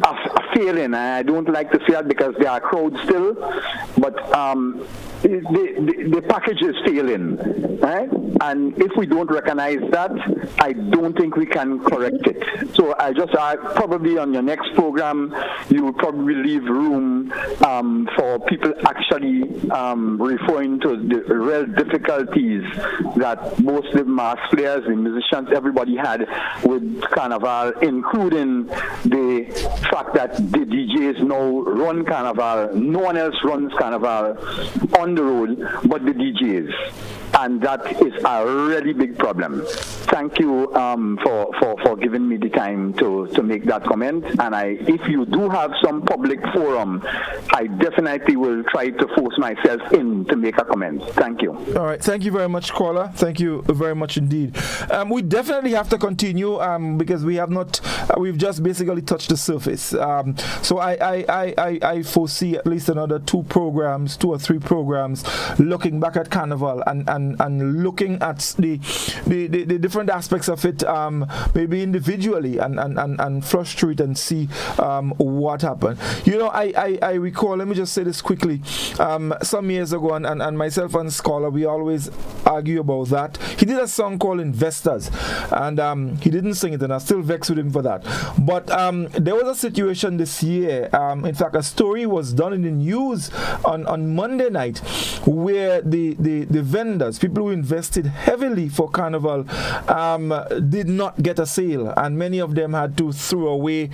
a failing. And I don't like to say that because there are crowds still, but the package is failing, right? And if we don't recognize that, I don't think we can correct it. So I probably on your next program, you will probably leave room for people actually referring to the real difficulties that most the mass players, the musicians, everybody had with Carnival, including the fact that the DJs now run Carnival. No one else runs Carnival on the road but the DJs. And that is a really big problem. Thank you for giving me the time to make that comment. And if you do have some public forum, I definitely will try to force myself in to make a comment. Thank you. All right. Thank you very much, caller. Thank you very much indeed. We definitely have to continue because we've just basically touched the surface. So I foresee at least another 2 or 3 programs looking back at Carnival and looking at the different aspects of it, maybe individually, and flush through it and see what happened. You know, I recall, let me just say this quickly, some years ago, and myself and Scholar, we always argue about that. He did a song called Investors, and he didn't sing it, and I still vex with him for that. But there was a situation this year, in fact, a story was done in the news on Monday night, where the vendors, people who invested heavily for Carnival, did not get a sale, and many of them had to throw away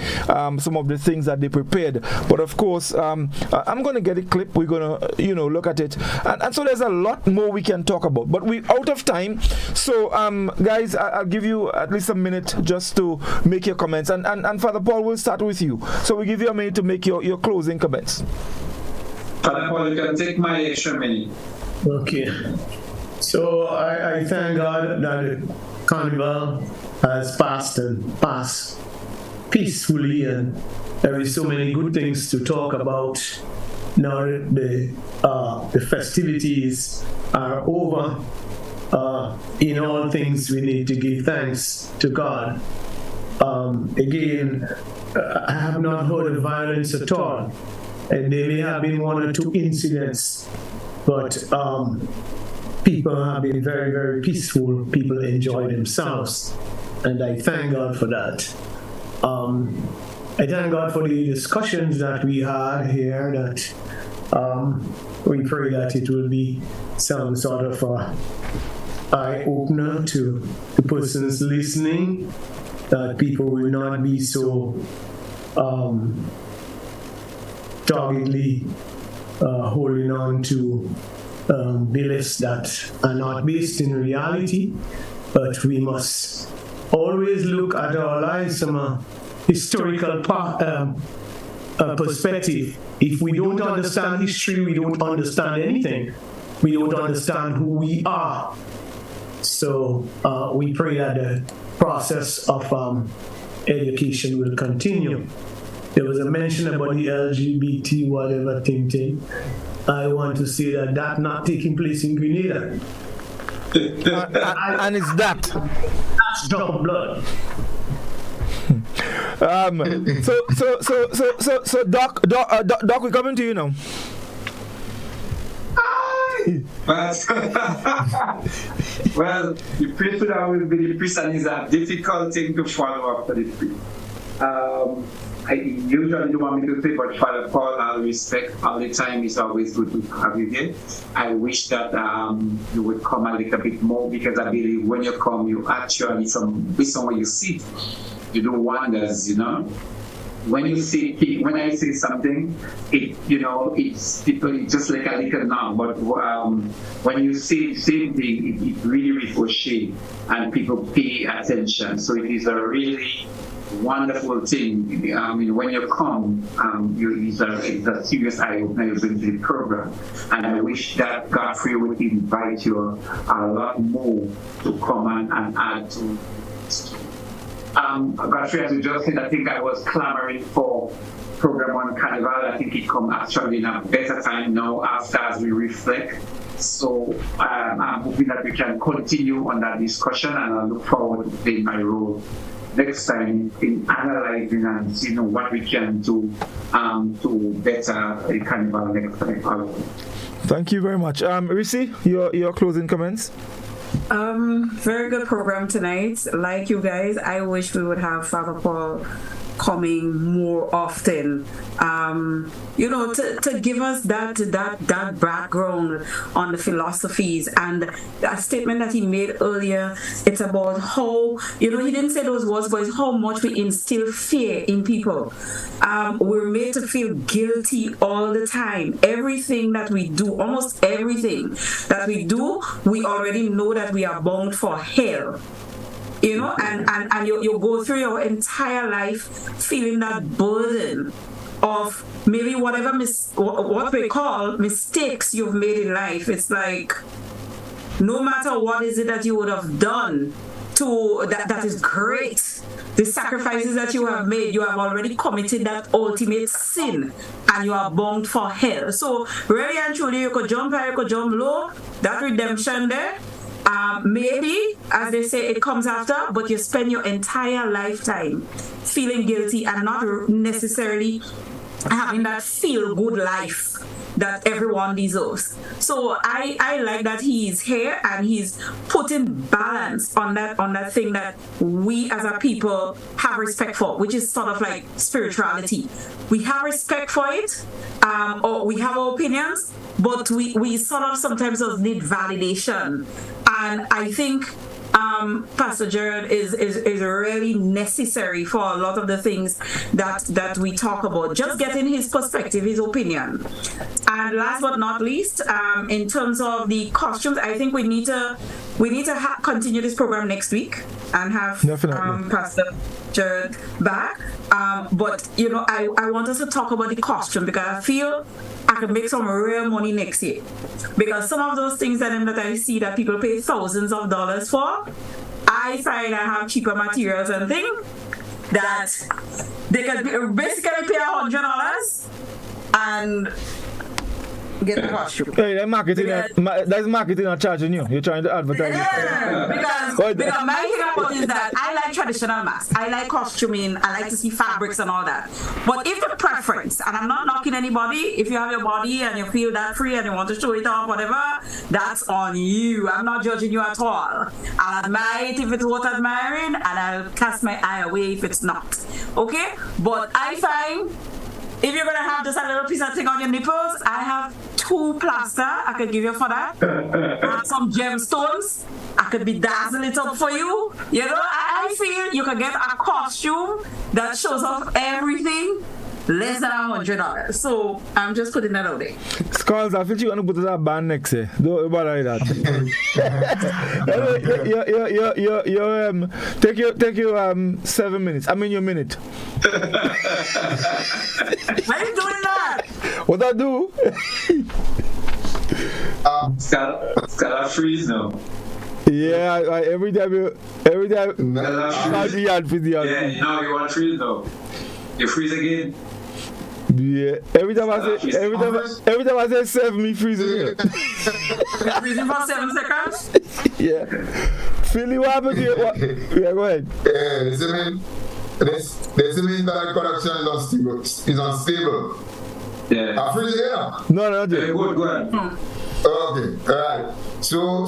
some of the things that they prepared. But of course, I'm going to get a clip. We're going to, look at it, and so there's a lot more we can talk about. But we're out of time, so guys, I'll give you at least a minute just to make your comments, and Father Paul, will start with you. So we give you a minute to make your closing comments. Father Paul, you can take my extra minute. Okay. So I thank God that the Carnival has passed peacefully, and there is so many good things to talk about. Now the festivities are over. In all things, we need to give thanks to God. Again, I have not heard of violence at all, and there may have been 1 or 2 incidents, but people have been very, very peaceful. People enjoy themselves, and I thank God for that. I thank God for the discussions that we had here, that we pray that it will be some sort of eye-opener to the persons listening, that people will not be so doggedly holding on to beliefs that are not based in reality, but we must always look at our lives from a historical perspective. If we don't understand history, we don't understand anything. We don't understand who we are. So we pray that the process of education will continue. There was a mention about the LGBT whatever thing. I want to say that that's not taking place in Grenada. And it's that. That's drop of blood. So Doc, we're coming to you now. But well, the priesthood will be the priest, and it's a difficult thing to follow after the priest. I usually don't want me to say, but Father Paul, I'll respect all the time. It's always good to have you here. I wish that you would come a little bit more, because I believe when you come, you actually, with someone you see, you do wonders, you know. When I say something, it's people just like a little now. But when you say the same thing, it really ricochets and people pay attention. So it is a really wonderful thing. I mean, when you come, it's a serious eye-opener to the program. And I wish that Godfrey would invite you a lot more to come and add to. Godfrey, as you just said, I think I was clamoring for program on Carnival. I think it come actually in a better time now after as we reflect. So I'm hoping that we can continue on that discussion, and I look forward to playing my role next time in analyzing and seeing what we can do to better the Carnival next time. Thank you very much. Reece, your closing comments? Very good program tonight. Like you guys, I wish we would have Father Paul coming more often, to give us that background on the philosophies. And a statement that he made earlier, it's about how, he didn't say those words, but it's how much we instill fear in people. We're made to feel guilty all the time. Everything that we do, almost everything that we do, we already know that we are bound for hell. And you go through your entire life feeling that burden of maybe whatever what we call mistakes you've made in life. It's like, no matter what is it that you would have done that is great, the sacrifices that you have made, you have already committed that ultimate sin, and you are bound for hell. So really and truly, you could jump high, you could jump low, that redemption there. Maybe, as they say, it comes after, but you spend your entire lifetime feeling guilty and not necessarily having that feel-good life that everyone deserves. So I like that he's here and he's putting balance on that thing that we as a people have respect for, which is sort of like spirituality. We have respect for it, or we have our opinions, but we sort of sometimes need validation. And I think Pastor Jared is really necessary for a lot of the things that we talk about. Just getting his perspective, his opinion. And last but not least, in terms of the costumes, I think we need to continue this program next week and have Pastor Jared back. But I want us to talk about the costume, because I feel I could make some real money next year. Because some of those things that I see that people pay thousands of dollars for, I find I have cheaper materials and things that they can basically pay $100 and get the costume. Hey, that's marketing are charging you. You're trying to advertise. Yeah, because my thing about it is that I like traditional masks. I like costuming. I like to see fabrics and all that. But if the preference, and I'm not knocking anybody, if you have your body and you feel that free and you want to show it off, whatever, that's on you. I'm not judging you at all. I'll admire it if it's worth admiring, and I'll cast my eye away if it's not. Okay? But I find, if you're going to have just a little piece of thing on your nipples, I have 2 plaster I could give you for that. I have some gemstones. I could bedazzle it up for you. I feel you can get a costume that shows off everything less than $100. So I'm just putting that out there. Skulls, I feel you want to put that band next year. Don't bother that. Take your 7 minutes. I mean your minute. Why are you doing that? What I do? Scala freeze now. Yeah, every time I'll be out for the other. Yeah, no, you want to freeze though. You freeze again. Yeah, every time I say 7, me freezing here. Freezing for 7 seconds? Yeah. Finley, what happened to you? Yeah, go ahead. This means that connection is unstable. Yeah. I freeze again. No, good. Okay, all right. So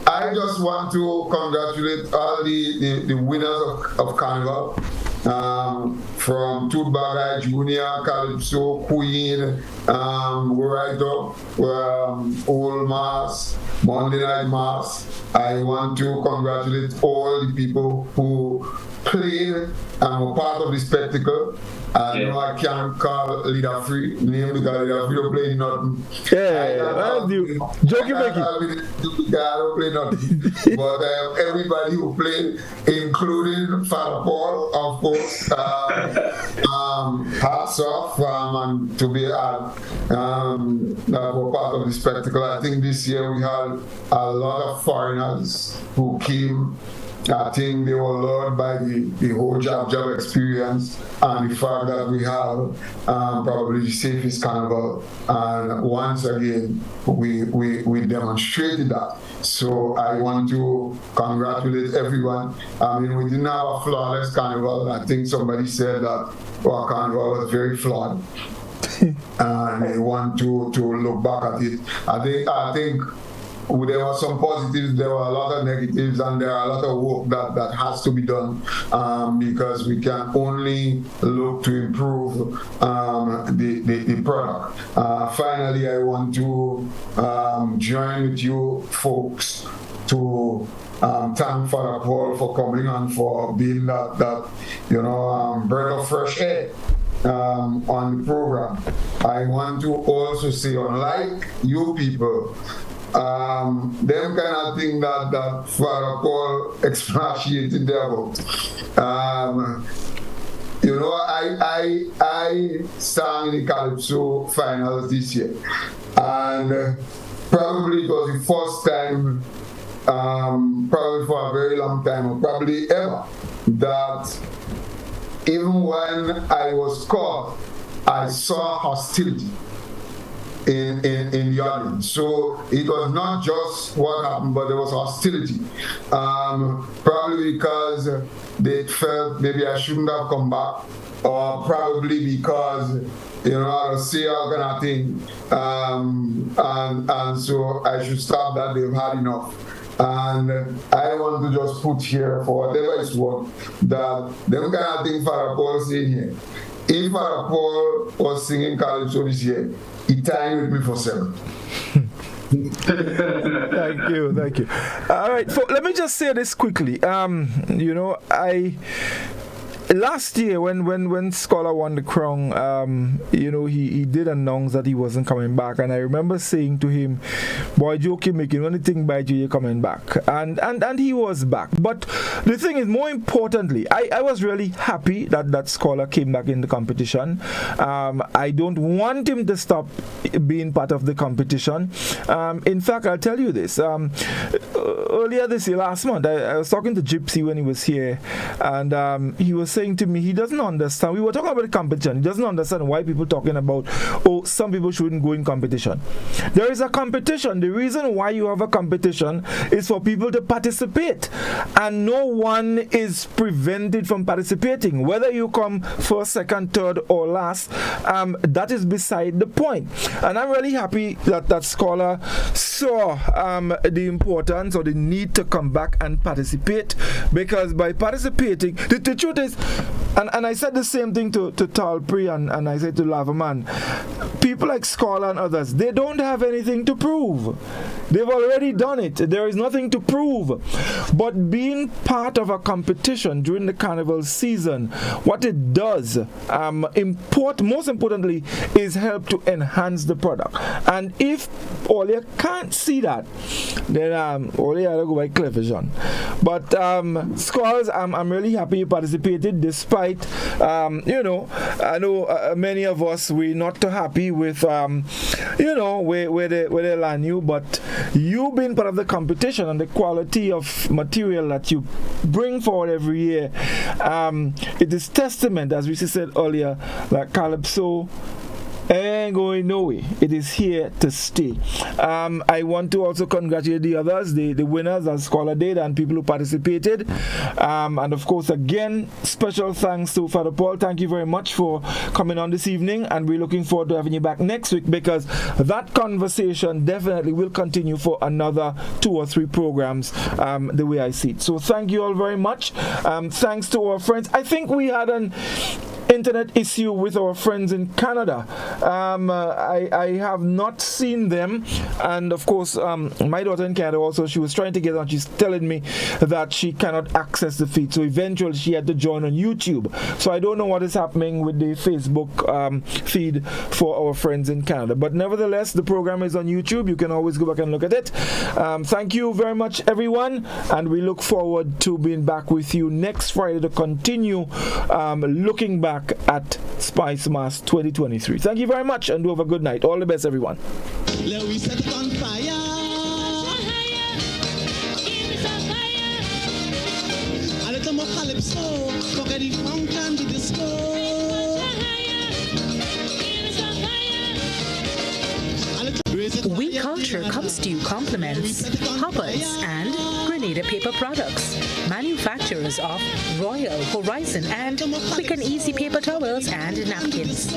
I just want to congratulate all the winners of Carnival. From Toothbagger Junior, Calypso, Queen, right up, Old Mass, Monday Night Mass. I want to congratulate all the people who played and were part of the spectacle. I know I can't call Leader Free name because Leader Free don't play nothing. Yeah, joking making. I don't play nothing. But everybody who played, including Father Paul, of course, hats off and to be that were part of the spectacle. I think this year we had a lot of foreigners who came. I think they were lured by the whole job experience and the fact that we have probably the safest carnival. And once again, we demonstrated that. So I want to congratulate everyone. I mean, we didn't have a flawless carnival. I think somebody said that our carnival was very flawed. And they want to look back at it. I think there were some positives, there were a lot of negatives, and there are a lot of work that has to be done because we can only look to improve the product. Finally, I want to join with you folks to thank Father Paul for coming on, for being that breath of fresh air on the program. I want to also say, unlike you people, them kind of thing that Father Paul expatiated about. I sang in the Calypso finals this year, and probably it was the first time, probably for a very long time, or probably ever, that even when I was caught, I saw hostility in the audience. So it was not just what happened, but there was hostility. Probably because they felt maybe I shouldn't have come back, or probably because I'll say all kind of thing, and so I should stop that. They've had enough. And I want to just put here, for whatever it's worth, that them kind of thing Father Paul saying here. If Father Paul was singing Calypso this year, he tied with me for 7. Thank you. All right, let me just say this quickly. Last year, when Scholar won the crown, he did announce that he wasn't coming back, and I remember saying to him, "Boy, joking making, when you think by you, you're coming back," and he was back. But the thing is, more importantly, I was really happy that Scholar came back in the competition. I don't want him to stop being part of the competition. In fact, I'll tell you this. Earlier this year, last month, I was talking to Gypsy when he was here, and he was saying to me he doesn't understand. We were talking about the competition. He doesn't understand why people talking about, some people shouldn't go in competition. There is a competition. The reason why you have a competition is for people to participate, and no one is prevented from participating. Whether you come first, second, third, or last, that is beside the point. And I'm really happy that Scholar saw the importance or the need to come back and participate, because by participating, the truth is, and I said the same thing to Talpri and I said to Lavaman, people like Scholar and others, they don't have anything to prove. They've already done it. There is nothing to prove. But being part of a competition during the carnival season, what it does, most importantly, is help to enhance the product. And if Olia can't see that, then Olia had to go by clear vision. But Scholars, I'm really happy you participated, despite I know many of us, we're not too happy with where they land you, but you being part of the competition and the quality of material that you bring forward every year, it is testament, as we said earlier, that Calypso Ain't going nowhere. It is here to stay. I want to also congratulate the others, the winners as Scholar did, and people who participated. And of course, again, special thanks to Father Paul. Thank you very much for coming on this evening, and we're looking forward to having you back next week, because that conversation definitely will continue for another 2 or 3 programs, the way I see it. So thank you all very much. Thanks to our friends. I think we had an internet issue with our friends in Canada. I have not seen them, and of course my daughter in Canada also, she was trying to get on. She's telling me that she cannot access the feed, so eventually she had to join on YouTube. So I don't know what is happening with the Facebook feed for our friends in Canada, but nevertheless the program is on YouTube. You can always go back and look at it. Thank you very much, everyone, and we look forward to being back with you next Friday to continue looking back at Spice Mass 2023. Thank you very much, and do have a good night. All the best, everyone. Let we set it on fire. A little more calypso, forget the funk and the disco. We Culture comes to you compliments Hoppers and Grenada Paper Products, manufacturers of Royal, Horizon, and Quick and Easy paper towels and napkins.